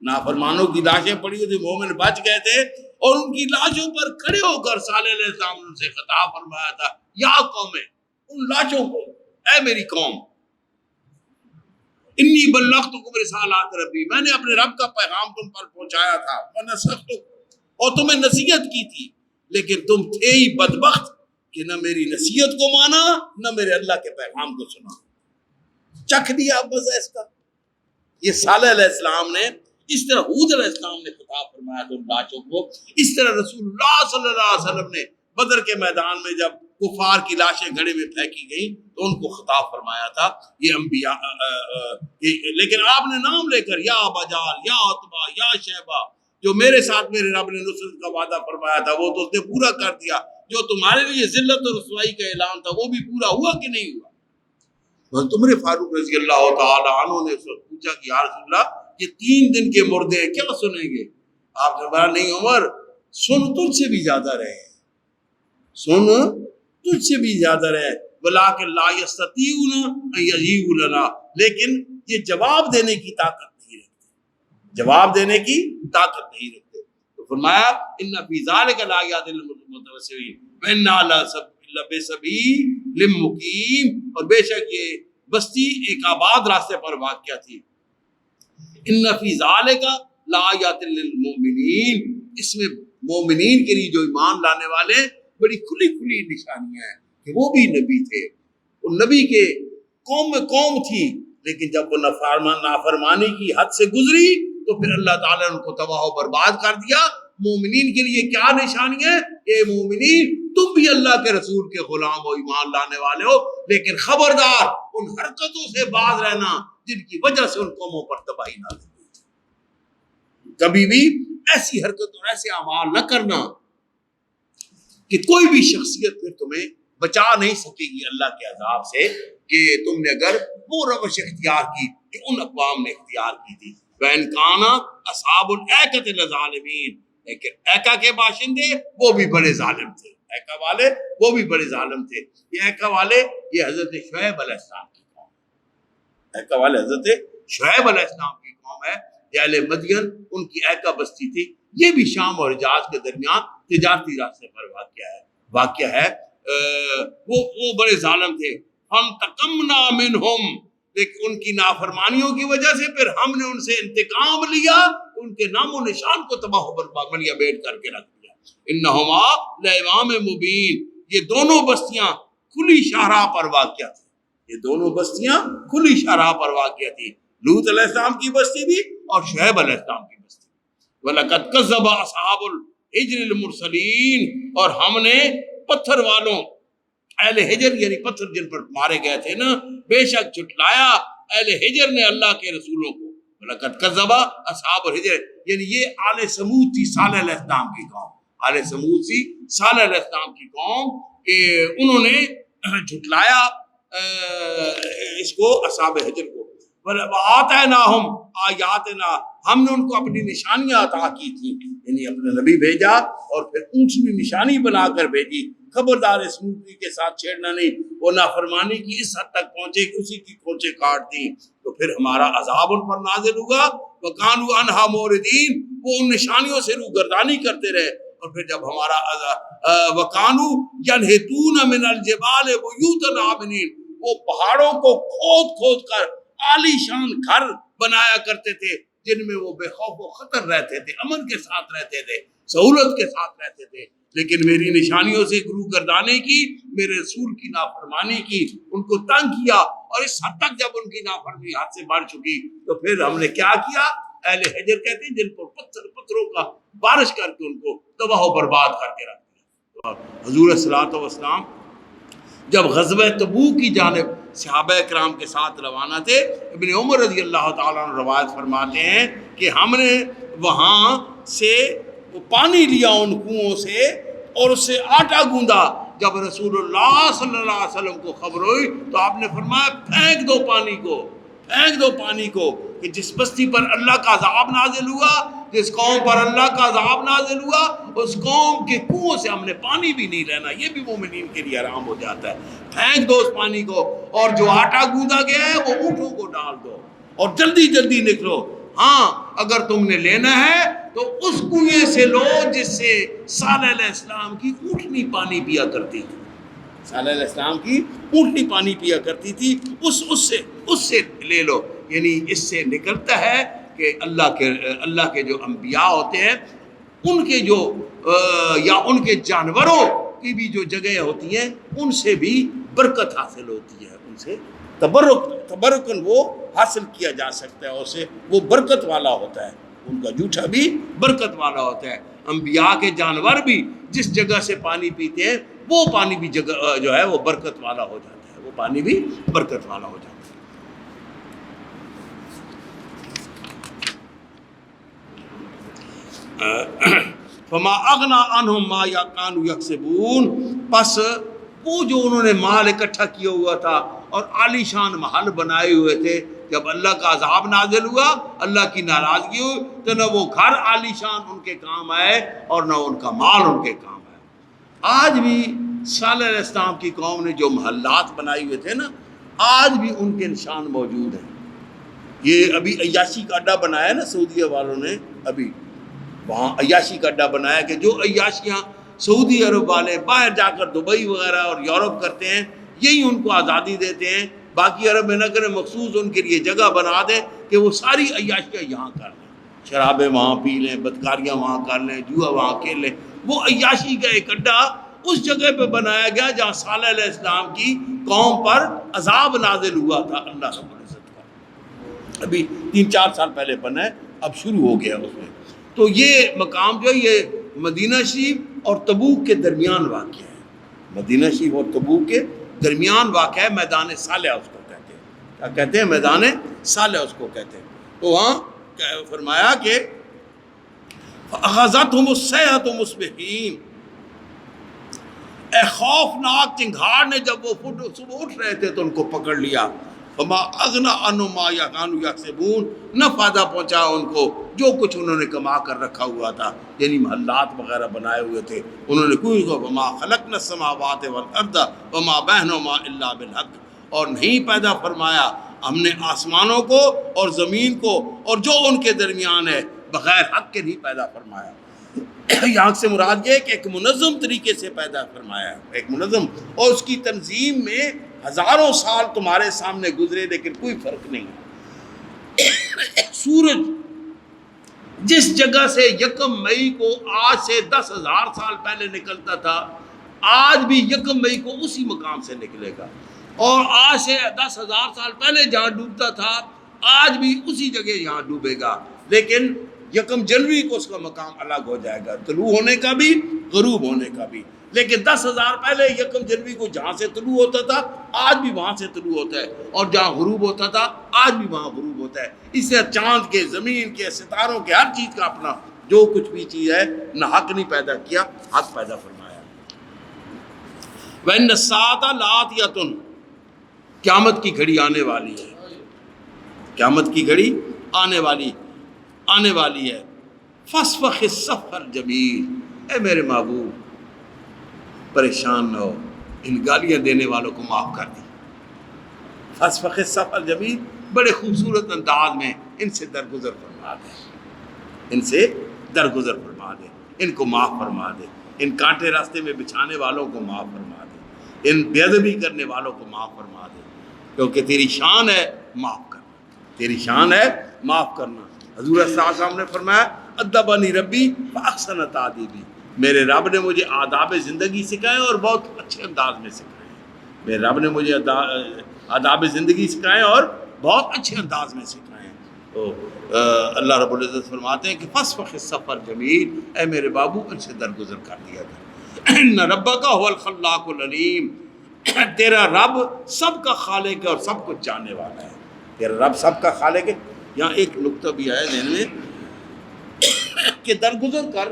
نافرمانوں کی لاشیں پڑی ہوئی تھی، مومن بچ گئے تھے، اور ان کی لاشوں پر کھڑے ہو کر صالح علیہ السلام نے ان سے خطاب فرمایا تھا، یا قوم، ان لاشوں کو، اے میری قوم، انی بلغتکم رسالات ربی، میں نے اپنے رب کا پیغام تم پر پہنچایا تھا، ونصحت، اور تمہیں نصیحت کی تھی، لیکن تم تھے ہی بدبخت کہ نہ میری نصیحت کو مانا نہ میرے اللہ کے پیغام کو سنا، چکھ دیا مزہ اس کا۔ یہ صالح علیہ السلام نے اس طرح، ہود علیہ السلام نے خطاب فرمایا تھا ان لاچوں کو، اس طرح رسول اللہ صلی اللہ علیہ وسلم نے بدر کے میدان میں جب کفار کی لاشیں گھڑے میں پھینکی گئیں تو ان کو خطاب فرمایا تھا یہ انبیاء، لیکن آپ نے نام لے کر یا ابا جہل، یا عتبہ، یا شیبہ، جو میرے ساتھ میرے رب نے نصرت کا وعدہ فرمایا تھا وہ تو اس نے پورا کر دیا، جو تمہارے لیے ذلت اور رسوائی کا اعلان تھا وہ بھی پورا ہوا کہ نہیں ہوا؟ عمر فاروق رضی اللہ تعالی عنہ نے اس وقت پوچھا کہ یا رسول اللہ یہ 3 دن کے مردے ہیں، کیا سنیں گے؟ آپ نے فرمایا نہیں عمر، سن تجھ سے بھی زیادہ رہے، سن تجھ سے بھی زیادہ رہے، ولیکن لا یستطیعون ان یجیبوا لنا، لیکن یہ جواب دینے کی طاقت نہیں رکھتے، جواب دینے کی طاقت نہیں رکھتے۔ تو فرمایا ان فی ذلک لآیات للمتوسمین وإنا لبسبیل مقیم، اور بے شک یہ بستی ایک آباد راستے پر واقع تھی۔ ان فی ذالک لآیات للمؤمنین، اس میں مومنین کے لیے جو ایمان لانے والے بڑی کھلی کھلی نشانیاں ہیں کہ وہ بھی نبی تھے، وہ نبی کے قوم میں قوم تھی، لیکن جب وہ نافرمانی کی حد سے گزری تو پھر اللہ تعالیٰ نے ان کو تباہ و برباد کر دیا۔ مومنین کے لیے کیا نشانیاں ہیں؟ اے مومنین تم بھی اللہ کے رسول کے غلام ہو، ایمان لانے والے ہو، لیکن خبردار ان حرکتوں سے باز رہنا جن کی وجہ سے ان قوموں پر تباہی نازل ہوئی۔ کبھی بھی ایسی حرکت اور ایسے اعمال نہ کرنا کہ کوئی بھی شخصیت پھر تمہیں بچا نہیں سکے گی اللہ کے عذاب سے، کہ تم نے اگر وہ روش اختیار کی کہ ان اقوام نے اختیار کی تھی۔ وَإِنْ كَانَ أَصْحَابُ الْأَيْكَةِ لَظَالِمِينَ، لیکن ایکا کے باشندے وہ بھی بڑے ظالم تھے، ایکا والے وہ بھی بڑے ظالم تھے۔ یہ ایکا والے یہ حضرت شعیب علیہ السلام کی قوم ہے، ایکا والے حضرت شعیب علیہ السلام کی قوم ہے، یہ اہل مدین ان کی ایکا بستی تھی، یہ بھی شام اور حجاز کے درمیان تجارتی راستے پر واقع ہے۔ وہ بڑے ظالم تھے۔ فَانْتَقَمْنَا مِنْهُمْ، لیکن ان کی نافرمانیوں کی وجہ سے پھر ہم نے ان سے انتقام لیا، ان کے نام و نشان کو تباہ و برباد ملیا بیٹ کر کے رکھ دیا۔ انہما لامام مبین، یہ دونوں بستیاں کھلی شاہراہ پر واقع تھی، یہ دونوں بستیاں کھلی شاہراہ پر واقع تھی، لوط علیہ السلام کی بستی بھی اور شعیب علیہ السلام کی بستی۔ وَلَقَدْ كَذَّبَ أَصْحَابُ الْحِجْرِ الْمُرْسَلِينَ، اور ہم نے پتھر والوں اہل حجر یعنی پتھر جن پر مارے گئے تھے نا، بے شک جھٹلایا اہل حجر نے اللہ کے رسولوں کو۔ وَلَقَدْ كَذَّبَ أَصْحَابُ الْحِجْرِ، یعنی یہ آل سمود تھی صالح علیہ السلام کی قوم، آل سمود تھی صالح علیہ السلام کی قوم، کہ انہوں نے جھٹلایا اس کو اصحاب حجر کو۔ وَآتَيْنَاهُمْ آیَاتِنَا، ہم نے ان کو اپنی نشانیاں عطا کی تھی، یعنی اپنے نبی بھیجا اور پھر اونچی نشانی بنا کر بھیجی۔ خبردار اس موٹی کے ساتھ چھیڑنا نہیں، وہ نافرمانی کی اس حد تک پہنچے کہ اسی کی کھوچے کاٹ دی، تو پھر ہمارا عذاب ان پر نازل ہوگا۔ وَكَانُوا عَنْهَا مُعْرِضِينَ، وہ ان نشانیوں سے روگردانی کرتے رہے، اور پھر جب ہمارا وَكَانُوا يَنْحِتُونَ مِنَ الْجِبَالِ بُيُوتًا آمِنِينَ، وہ پہاڑوں کو کھود کھود کر عالی شان گھر بنایا کرتے تھے جن میں وہ بے خوف و خطر رہتے تھے، امن کے ساتھ رہتے تھے، سہولت کے ساتھ رہتے تھے۔ لیکن میری نشانیوں سے روگردانی کی، میرے رسول کی نافرمانی کی، ان کو تنگ کیا، اور اس حد تک جب ان کی نافرمانی حد سے بڑھ چکی تو پھر ہم نے کیا کیا؟ اہل حجر کہتے ہیں جن پر پتھروں کا بارش کر کے ان کو تباہ و برباد کر کے رکھ دیا۔ حضور صلی اللہ علیہ وسلم جب غزوہ تبوک کی جانب صحابہ کرام کے ساتھ روانہ تھے، ابن عمر رضی اللہ تعالیٰ عنہ روایت فرماتے ہیں کہ ہم نے وہاں سے پانی لیا ان کنوؤں سے اور اس سے آٹا گوندا۔ جب رسول اللہ صلی اللہ علیہ وسلم کو خبر ہوئی تو آپ نے فرمایا پھینک دو پانی کو، پھینک دو پانی کو، کہ جس بستی پر اللہ کا عذاب نازل ہوا، جس قوم پر اللہ کا عذاب نازل ہوا، اس قوم کے کنووں سے ہم نے پانی بھی نہیں لینا، یہ بھی مومنین کے لیے حرام ہو جاتا ہے۔ پھینک دو اس پانی کو، اور جو آٹا گوندا گیا ہے وہ اونٹوں کو ڈال دو اور جلدی جلدی نکلو۔ ہاں اگر تم نے لینا ہے تو اس کنویں سے لو جس سے صالح علیہ السلام کی اونٹنی پانی پیا کرتی تھی، صالح علیہ السلام کی اونٹنی پانی پیا کرتی تھی، اس سے لے لو۔ یعنی اس سے نکلتا ہے کہ اللہ کے جو انبیاء ہوتے ہیں ان کے جو یا ان کے جانوروں کی بھی جو جگہ ہوتی ہیں ان سے بھی برکت حاصل ہوتی ہے، ان سے تبرکن وہ حاصل کیا جا سکتا ہے، اسے وہ برکت والا ہوتا ہے، ان کا جوٹھا بھی برکت والا ہوتا ہے۔ انبیاء کے جانور بھی جس جگہ سے پانی پیتے ہیں وہ پانی بھی جگہ جو ہے وہ برکت والا ہو جاتا ہے، وہ پانی بھی برکت والا ہو جاتا ہے۔ فما اغنا عنہم ما کانوا یکسبون، پس وہ جو انہوں نے مال اکٹھا کیا ہوا تھا اور عالی شان محل بنائے ہوئے تھے، جب اللہ کا عذاب نازل ہوا، اللہ کی ناراضگی ہوئی، تو نہ وہ گھر عالی شان ان کے کام آئے اور نہ ان کا مال ان کے کام آئے۔ آج بھی صالح علیہ السلام کی قوم نے جو محلات بنائے ہوئے تھے نا، آج بھی ان کے نشان موجود ہیں۔ یہ ابھی عیاشی کا اڈا بنایا نا سعودیہ والوں نے، ابھی وہاں عیاشی کا اڈا بنایا کہ جو عیاشیاں سعودی عرب والے باہر جا کر دبئی وغیرہ اور یورپ کرتے ہیں، یہی ان کو آزادی دیتے ہیں، باقی عرب میں نہ کریں، مخصوص ان کے لیے جگہ بنا دیں کہ وہ ساری عیاشیاں یہاں کر لیں، شرابیں وہاں پی لیں، بدکاریاں وہاں کر لیں، جوا وہاں کھیل لیں۔ وہ عیاشی کا ایک اڈا اس جگہ پہ بنایا گیا جہاں صالح علیہ السلام کی قوم پر عذاب نازل ہوا تھا اللہ رب العزت کا، ابھی 3-4 سال پہلے بنا ہے، اب شروع ہو گیا اس میں۔ تو یہ مقام جو ہے یہ مدینہ شریف اور تبوک کے درمیان واقع ہے، مدینہ شریف اور تبوک کے درمیان واقع ہے، میدان صالح اس کو کہتے ہیں۔ کیا کہتے ہیں؟ میدان صالح اس کو کہتے ہیں۔ تو وہاں فرمایا کہ فَأَخَذَتْهُمُ الصَّيْحَةُ مُصْبِحِينَ، اے خوفناک چنگھاڑ نے جب وہ صبح اٹھ رہے تھے تو ان کو پکڑ لیا۔ فما اغنا عنہم ما کانوا یکسبون، نہ فائدہ پہنچا ان کو جو کچھ انہوں نے کما کر رکھا ہوا تھا، یعنی محلات وغیرہ بنائے ہوئے تھے انہوں نے کوئی کو وما خلقنا السماوات والارض وما بینہما الا بالحق، اور نہیں پیدا فرمایا ہم نے آسمانوں کو اور زمین کو اور جو ان کے درمیان ہے بغیر حق کے نہیں پیدا فرمایا۔ یہاں سے مراد یہ کہ ایک منظم طریقے سے پیدا فرمایا ہے، ایک منظم، اور اس کی تنظیم میں ہزاروں سال تمہارے سامنے گزرے لیکن کوئی فرق نہیں۔ سورج جس جگہ سے 1 مئی کو آج سے 10,000 سال پہلے نکلتا تھا، آج بھی 1 مئی کو اسی مقام سے نکلے گا، اور آج سے 10,000 سال پہلے جہاں ڈوبتا تھا آج بھی اسی جگہ یہاں ڈوبے گا، لیکن 1 جنوری کو اس کا مقام الگ ہو جائے گا، طلوع ہونے کا بھی غروب ہونے کا بھی۔ لیکن 10,000 پہلے 1 جنوری کو جہاں سے طلوع ہوتا تھا آج بھی وہاں سے طلوع ہوتا ہے، اور جہاں غروب ہوتا تھا آج بھی وہاں غروب ہوتا ہے۔ اس سے چاند کے، زمین کے، ستاروں کے، ہر چیز کا اپنا جو کچھ بھی چیز ہے، نہ حق نہیں پیدا کیا، حق پیدا فرمایا۔ وَإِنَّ السَّاعَةَ لَآتِيَةٌ، قیامت کی گھڑی آنے والی ہے، قیامت کی گھڑی آنے والی ہے۔ فَاصْفَحِ الصَّفْحَ الْجَمِيلَ، اے میرے محبوب پریشان نہ ہو، ان گالیاں دینے والوں کو معاف کر دی۔ فَاصْفَحِ الصَّفْحَ الْجَمِيلَ، بڑے خوبصورت انداز میں ان سے درگزر فرما دے، ان سے درگزر فرما دے، ان کو معاف فرما دے، ان کانٹے راستے میں بچھانے والوں کو معاف فرما دے، ان بے ادبی کرنے والوں کو معاف فرما دے، کیونکہ تیری شان ہے معاف کرنا، تیری شان ہے معاف کرنا۔ حضور صلی اللہ علیہ وسلم نے فرمایا ادبنی ربی فاحسن تادیبی، میرے رب نے مجھے آداب زندگی سکھائے اور بہت اچھے انداز میں سکھائے، میرے رب نے مجھے آداب زندگی سکھائے اور بہت اچھے انداز میں سکھائے۔ تو اللہ رب العزت فرماتے ہیں کہ فاصفح الصفح الجمیل، اے میرے بابو ان سے درگزر کر دیا کر۔ ان ربک هو الخلاق العلیم، تیرا رب سب کا خالق ہے اور سب کچھ جاننے والا ہے، تیرا رب سب کا خالق ہے۔ یہاں ایک نقطہ بھی آیا ذہن میں کہ درگزر کر،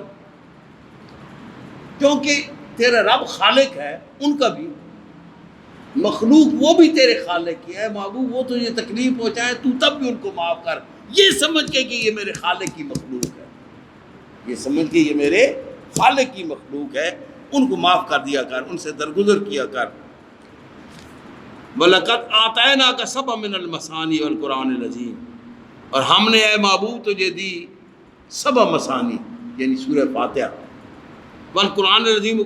کیونکہ تیرا رب خالق ہے، ان کا بھی مخلوق وہ بھی تیرے خالق کی ہے، محبوب وہ تجھے تکلیف پہنچائے تو تب بھی ان کو معاف کر، یہ سمجھ کے کہ یہ میرے خالق کی مخلوق ہے، یہ سمجھ کے یہ میرے خالق کی مخلوق ہے، ان کو معاف کر دیا کر، ان سے درگزر کیا کر۔ وَلَقَدْ آتَيْنَاكَ سَبْعًا مِنَ الْمَثَانِي وَالْقُرْآنِ الْعَظِيمِ، اور ہم نے اے محبوب تجھے دی 7 مثانی، یعنی سورہ فاتحہ، والقرآن العظیم،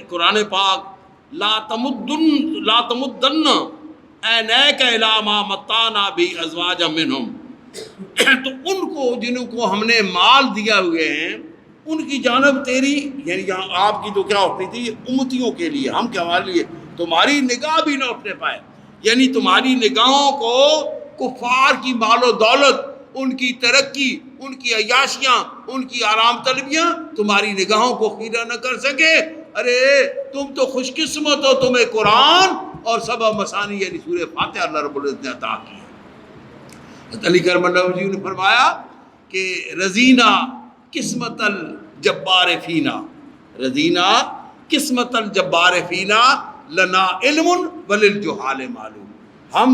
قرآن پاک، لا تمدن عینیک الی ما متعنا بہ ازواجا منہم، تو ان کو جنہوں کو ہم نے مال دیا ہوئے ہیں ان کی جانب تیری، یعنی یہاں آپ کی تو کیا اٹھنی تھی، امتیوں کے لیے، ہم کیا ہمارے لیے، تمہاری نگاہ بھی نہ اٹھنے پائے، یعنی تمہاری نگاہوں کو کفار کی مال و دولت، ان کی ترقی، ان کی عیاشیاں، ان کی آرام طلبیاں تمہاری نگاہوں کو خیرہ نہ کر سکے۔ ارے تم تو خوش قسمت ہو، تمہیں قرآن اور سبع مثانی یعنی سورہ فاتحہ اللہ رب العزت نے عطا کی ہے۔ حضرت علی کرم اللہ وجہہ نے فرمایا کہ رضینا قسمت الجبار فینا، رضینا قسمت الجبار فینا لنا علم وللجہال معلوم، ہم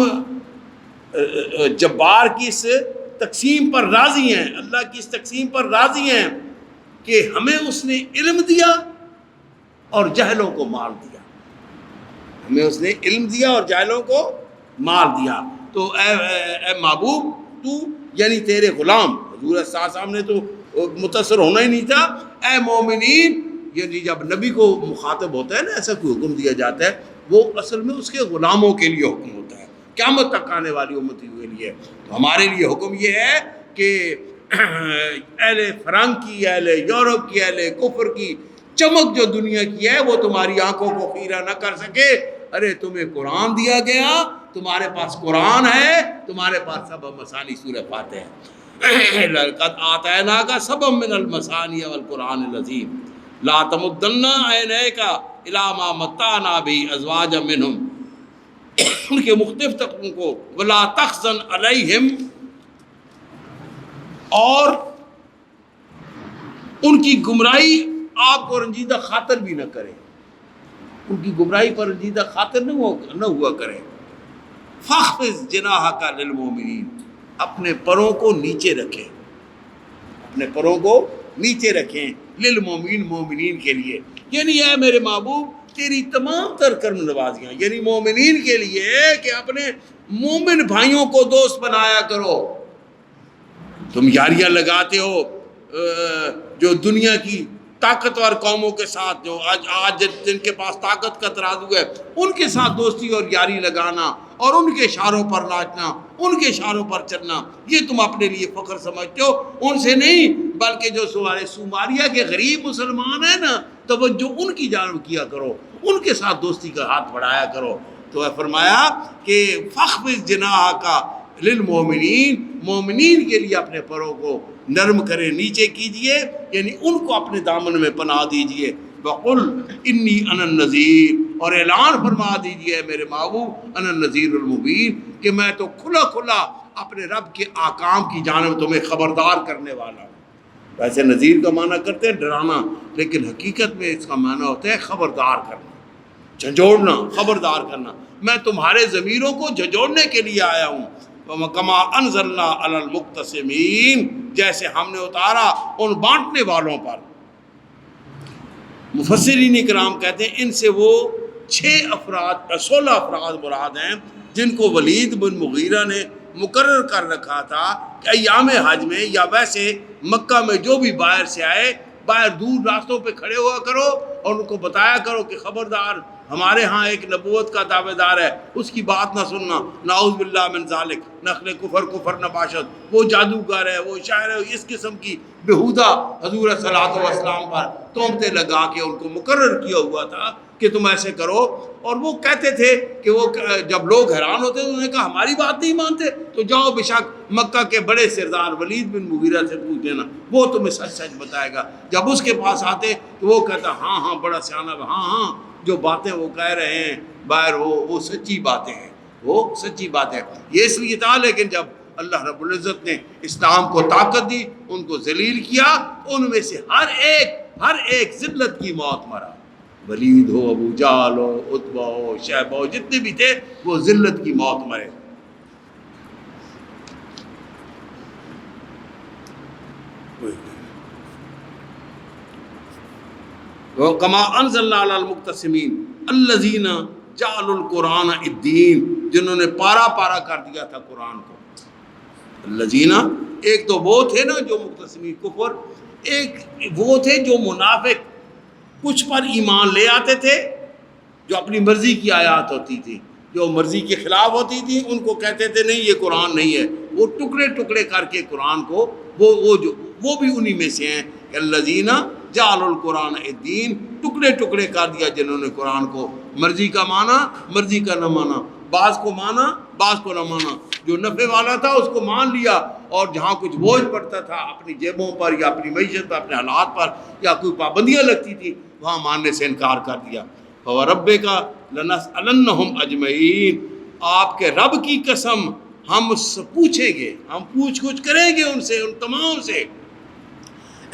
جبار کی اس تقسیم پر راضی ہیں، اللہ کی اس تقسیم پر راضی ہیں کہ ہمیں اس نے علم دیا اور جہلوں کو مال دیا، ہمیں اس نے علم دیا اور جہلوں کو مال دیا۔ تو اے محبوب تو یعنی تیرے غلام، حضور صلی اللہ علیہ وسلم نے تو متصر ہونا ہی نہیں تھا، اے مومنین، یعنی جب نبی کو مخاطب ہوتا ہے نا، ایسا کوئی حکم دیا جاتا ہے، وہ اصل میں اس کے غلاموں کے لیے حکم ہوتا ہے، قیامت تک آنے والی امتی کے لیے۔ تو ہمارے لیے حکم یہ ہے کہ اہل فرنگ کی، اہل یورپ کی، اہل کفر کی چمک جو دنیا کی ہے وہ تمہاری آنکھوں کو خیرہ نہ کر سکے۔ ارے تمہیں قرآن دیا گیا، تمہارے پاس قرآن ہے، تمہارے پاس سبع مثانی سورہ فاتحہ ہے۔ لقد آتیناک سبعا من المثانی والقرآن العظیم لا تمدن عینیک الی ما متعنا بہ ازواجا منہم، ان کے مختلف طبقوں کو، ولا تحزن علیہم، اور ان کی گمراہی آپ کو رنجیدہ خاطر بھی نہ کرے، ان کی گمراہی پر رنجیدہ خاطر نہ ہوا کرے۔ فاخفض جناحک للمؤمنین، اپنے پروں کو نیچے رکھیں، اپنے پروں کو نیچے رکھیں، للمؤمنین، مومنین کے لیے، یعنی اے میرے محبوب تیری تمام تر کرم نوازیاں، یعنی مومنین کے لیے کہ اپنے مومن بھائیوں کو دوست بنایا کرو۔ تم یاریاں لگاتے ہو جو دنیا کی طاقتور قوموں کے ساتھ، جو آج جن کے پاس طاقت کا ترازو ہے، ان کے ساتھ دوستی اور یاری لگانا اور ان کے اشاروں پر ناچنا، ان کے اشاروں پر چلنا، یہ تم اپنے لیے فخر سمجھتے ہو، ان سے نہیں، بلکہ جو صومالیہ کے غریب مسلمان ہیں نا، توجہ ان کی جانب کیا کرو، ان کے ساتھ دوستی کا ہاتھ بڑھایا کرو۔ تو فرمایا کہ فخفض جناحک للمؤمنین، مومنین کے لیے اپنے پروں کو نرم کریں، نیچے کیجئے، یعنی ان کو اپنے دامن میں پناہ دیجئے۔ وَقُلْ إِنِّي أَنَا النَّذِيرُ، اور اعلان فرما دیجئے میرے محبوب، أَنَا النَّذِيرُ الْمُبِينُ، کہ میں تو کھلا کھلا اپنے رب کے احکام کی جانب تمہیں خبردار کرنے والا ہوں۔ ویسے نذیر کا معنی کرتے ہیں ڈرانا، لیکن حقیقت میں اس کا معنی ہوتا ہے خبردار کرنا، جھنجھوڑنا، خبردار کرنا۔ میں تمہارے ضمیروں کو جھنجھوڑنے کے لیے آیا ہوں۔ وَكَمَا أَنزَلْنَا عَلَى الْمُقْتَسِمِينَ، جیسے ہم نے اتارا ان بانٹنے والوں پر۔ مفسرین کرام کہتے ہیں ان سے وہ 16 افراد مراد ہیں جن کو ولید بن مغیرہ نے مقرر کر رکھا تھا کہ ایام حج میں یا ویسے مکہ میں جو بھی باہر سے آئے، باہر دور راستوں پہ کھڑے ہوا کرو اور ان کو بتایا کرو کہ خبردار ہمارے ہاں ایک نبوت کا دعوے دار ہے، اس کی بات نہ سننا، نعوذ باللہ من ذالک، نخل کفر نباشت، وہ جادوگر ہے، وہ شاعر ہے، اس قسم کی بےہودہ حضور صلی اللہ علیہ وسلم پر تہمتیں لگا کے ان کو مقرر کیا ہوا تھا کہ تم ایسے کرو۔ اور وہ کہتے تھے کہ وہ جب لوگ حیران ہوتے تو انہوں نے کہا ہماری بات نہیں مانتے تو جاؤ بے شک مکہ کے بڑے سردار ولید بن مغیرہ سے پوچھ لینا، وہ تمہیں سچ سچ بتائے گا۔ جب اس کے پاس آتے تو وہ کہتا ہاں ہاں بڑا سیانا، ہاں جو باتیں وہ کہہ رہے ہیں باہر وہ سچی باتیں ہیں، وہ سچی بات ہے۔ یہ اس لیے تھا، لیکن جب اللہ رب العزت نے اسلام کو طاقت دی، ان کو ذلیل کیا، ان میں سے ہر ایک ذلت کی موت مرا، ولید ہو، ابو جہل ہو، عتبہ ہو، شیبہ ہو، جتنے بھی تھے وہ ذلت کی موت مرے۔ وَكَمَا أَنزَلْنَا عَلَى الْمُقْتَسِمِينَ الَّذِينَ جَعَلُوا الْقُرْآنَ الدِّينَ، جنہوں نے پارا پارا کر دیا تھا قرآن کو۔ الذین، ایک تو وہ تھے نا جو مقتسمین کفر، ایک وہ تھے جو منافق کچھ پر ایمان لے آتے تھے جو اپنی مرضی کی آیات ہوتی تھی، جو مرضی کے خلاف ہوتی تھی، ان کو کہتے تھے نہیں یہ قرآن نہیں ہے، وہ ٹکڑے ٹکڑے کر کے قرآن کو وہ بھی انہی میں سے ہیں الذین جعلوا القرآن الدین، ٹکڑے ٹکڑے کر دیا جنہوں نے قرآن کو مرضی کا مانا مرضی کا نہ مانا، بعض کو مانا بعض کو نہ مانا، جو نفع والا تھا اس کو مان لیا، اور جہاں کچھ بوجھ پڑتا تھا اپنی جیبوں پر یا اپنی معیشت پر اپنے حالات پر یا کوئی پابندیاں لگتی تھی وہاں ماننے سے انکار کر دیا۔ فَوَرَبِّكَ لَنَسْأَلَنَّهُمْ أَجْمَعِينَ، آپ کے رب کی قسم ہم پوچھیں گے، ہم پوچھ گچھ کریں گے ان سے، ان تمام سے۔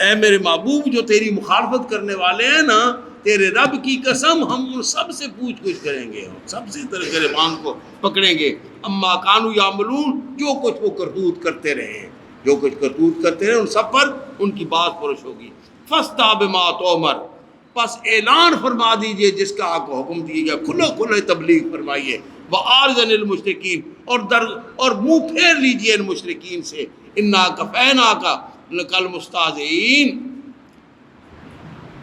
اے میرے محبوب جو تیری مخالفت کرنے والے ہیں نا، تیرے رب کی قسم ہم ان سب سے پوچھ گچھ کریں گے، ہم سب سے گریبان کو پکڑیں گے۔ اما کانوا یعملون، جو کچھ وہ کرتوت کرتے رہے ہیں، جو کچھ کرتوت کرتے رہے ان سب پر ان کی بات پرش ہوگی۔ فاصدع بما تؤمر، پس اعلان فرما دیجئے جس کا آپ کو حکم دیے گیا، کھلے کھلے تبلیغ فرمائیے۔ وَأَعْرِضْ عَنِ الْمُشْرِكِينَ، اور منہ پھیر لیجئے ان مشرکین سے۔ اِنَّا كَفَيْنَاكَ الْمُسْتَهْزِئِينَ،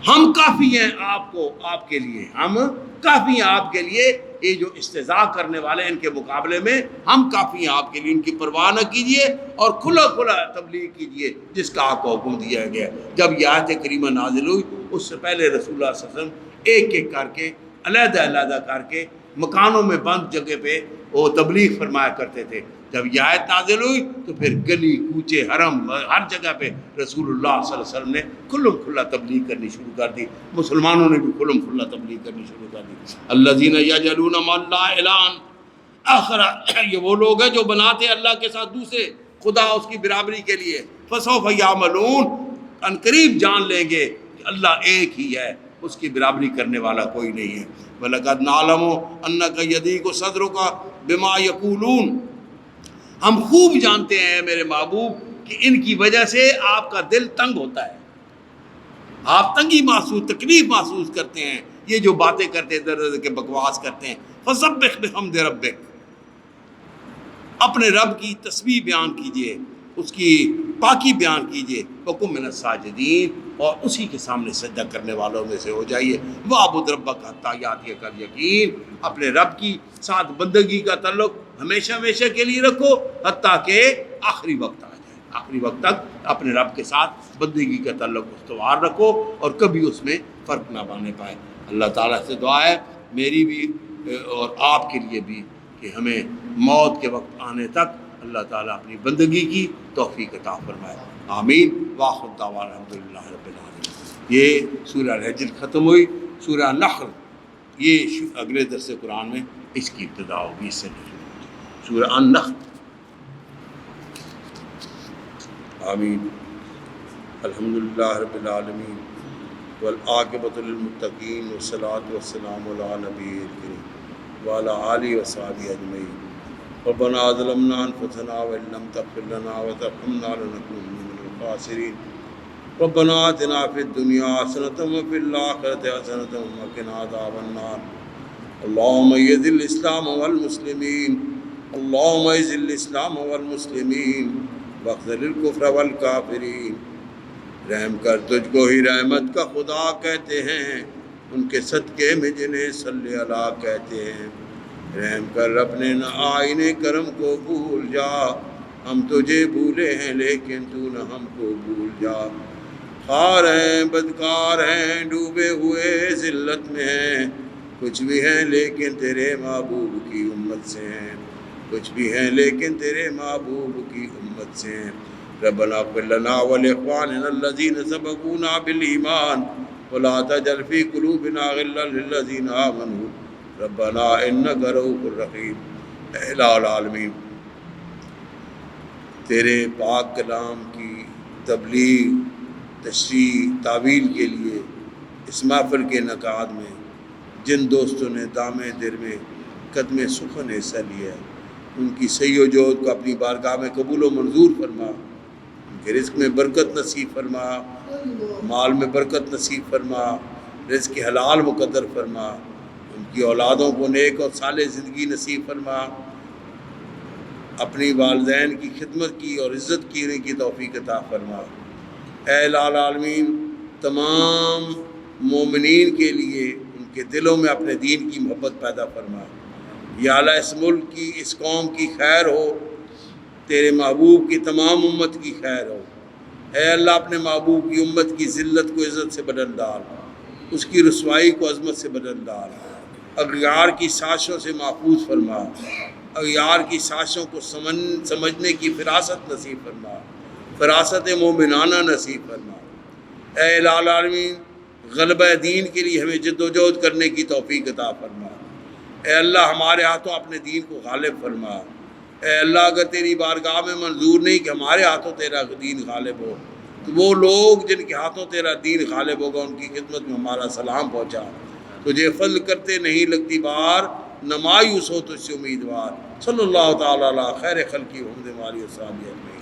ہم کافی ہیں آپ کو، آپ کے لیے، ہم کافی ہیں آپ کے لیے، یہ جو استہزاء کرنے والے ان کے مقابلے میں ہم کافی ہیں آپ کے لیے۔ ان کی پرواہ نہ کیجیے اور کھلا کھلا تبلیغ کیجیے جس کا آپ کو حکم دیا گیا۔ جب یہ آیت کریمہ نازل ہوئی اس سے پہلے رسول اللہ صلی اللہ علیہ وسلم ایک ایک کر کے علیحدہ علیحدہ کر کے مکانوں میں بند جگہ پہ وہ تبلیغ فرمایا کرتے تھے۔ جب یہ آیت نازل ہوئی تو پھر گلی کوچے حرم ہر جگہ پہ رسول اللہ صلی اللہ علیہ وسلم نے کھلم کھلا تبلیغ کرنی شروع کر دی، مسلمانوں نے بھی کھلم کھلا تبلیغ کرنی شروع کر دی۔ الذین یجعلون مع اللہ الہا آخر، یہ وہ لوگ ہیں جو بناتے ہیں اللہ کے ساتھ دوسرے خدا اس کی برابری کے لیے۔ فسوف یعملون، ان قریب جان لیں گے کہ اللہ ایک ہی ہے، اس کی برابری کرنے والا کوئی نہیں ہے۔ وَلَقَدْ نَعْلَمُ أَنَّكَ يَضِيقُ صَدْرُكَ بِمَا يَقُولُونَ، ہم خوب جانتے ہیں میرے محبوب کہ ان کی وجہ سے آپ کا دل تنگ ہوتا ہے، آپ تنگی محسوس، تکلیف محسوس کرتے ہیں، یہ جو باتیں کرتے ہیں در کے بکواس کرتے ہیں۔ فَسَبِّحْ بِحَمْدِ رَبِّكَ، اپنے رب کی تسبیح بیان کیجئے، اس کی پاکی بیان کیجئے۔ وَقُم مِّنَ الساجدین، اور اسی کے سامنے سجدہ کرنے والوں میں سے ہو جائیے۔ وَاعْبُدْ رَبَّكَ حَتَّىٰ يَأْتِيَكَ الْيَقِينُ، اپنے رب کی ساتھ بندگی کا تعلق ہمیشہ ہمیشہ کے لیے رکھو حتیٰ کہ آخری وقت آ جائے، آخری وقت تک اپنے رب کے ساتھ بندگی کا تعلق استوار رکھو اور کبھی اس میں فرق نہ پانے پائے۔ اللہ تعالیٰ سے دعا ہے میری بھی اور آپ کے لیے بھی کہ ہمیں موت کے وقت آنے تک اللہ تعالیٰ اپنی بندگی کی توفیق عطا فرمائے، آمین۔ وآخر دعوانا الحمدللہ رب العالمین۔ یہ سورہ الحجر ختم ہوئی۔ سورہ نحل یہ اگلے درس قرآن میں اس کی ابتدا ہوگی، اس سے نہیں۔ سورہ النحل، آمین۔ الحمدللہ رب العالمین والعاقبۃ للمتقین والصلاۃ والسلام علی نبی الکریم وعلی آلہ وصحبہ اجمعین۔ ربنا ظلمنا انفسنا وان لم تغفر لنا وترحمنا لنکونن من الخاسرین۔ ربنا آتنا فی الدنیا حسنۃ وفی الآخرۃ حسنۃ وقنا عذاب النار۔ اللهم اعز الاسلام والمسلمین، اللهم اعز الاسلام والمسلمین واخذل الکفر والکافرین۔ رحم کر، تجھ کو ہی رحمت کا خدا کہتے ہیں، ان کے صدقے میں جنہیں صلی اللہ کہتے ہیں۔ رحم کر، اپنے آئین کرم کو بھول جا، ہم تجھے بھولے ہیں لیکن تو نہ ہم کو بھول جا۔ خوار ہیں، بدکار ہیں، ڈوبے ہوئے ذلت میں ہیں، کچھ بھی ہیں لیکن تیرے محبوب کی امت سے ہیں، کچھ بھی ہیں لیکن تیرے محبوب کی امت سے ہیں۔ ربنا اغفر لنا ولاخواننا الذین سبقونا بالایمان ولا تجعل فی قلوبنا غلا للذین آمنوا ربنا انک رؤوف رحیم۔ اے الہ العالمین، تیرے پاک کلام کی تبلیغ، تشریح، تعویل کے لیے اس محفل کے انعقاد میں جن دوستوں نے دام دل میں قدم سخن حصہ لیا ہے، ان کی صحیح و جہد کو اپنی بارگاہ میں قبول و منظور فرما، ان کے رزق میں برکت نصیب فرما، مال میں برکت نصیب فرما، رزق حلال مقدر فرما، ان کی اولادوں کو نیک اور صالح زندگی نصیب فرما، اپنی والدین کی خدمت کی اور عزت کی کی توفیق عطا فرما۔ اے الہ العالمین، تمام مومنین کے لیے ان کے دلوں میں اپنے دین کی محبت پیدا فرما۔ یا اللہ، اس ملک کی، اس قوم کی خیر ہو، تیرے محبوب کی تمام امت کی خیر ہو۔ اے اللہ اپنے محبوب کی امت کی ذلت کو عزت سے بدل ڈال، اس کی رسوائی کو عظمت سے بدل ڈال، اغیار کی سازشوں سے محفوظ فرما، اغیار کی سازشوں کو سمجھنے کی فراست نصیب فرما، فراست مومنانہ نصیب فرما۔ اے الہ العالمین غلبہ دین کے لیے ہمیں جد و جہد کرنے کی توفیق عطا فرما۔ اے اللہ ہمارے ہاتھوں اپنے دین کو غالب فرما۔ اے اللہ اگر تیری بارگاہ میں منظور نہیں کہ ہمارے ہاتھوں تیرا دین غالب ہو، تو وہ لوگ جن کے ہاتھوں تیرا دین غالب ہوگا ان کی خدمت میں ہمارا سلام پہنچا۔ تجھے فضل کرتے نہیں لگتی بار، نہ مایوس ہو تجھ سے امیدوار۔ صلی اللہ تعالیٰ علی خیر خلقی محمد و آلہ و صحبہ اجمعین۔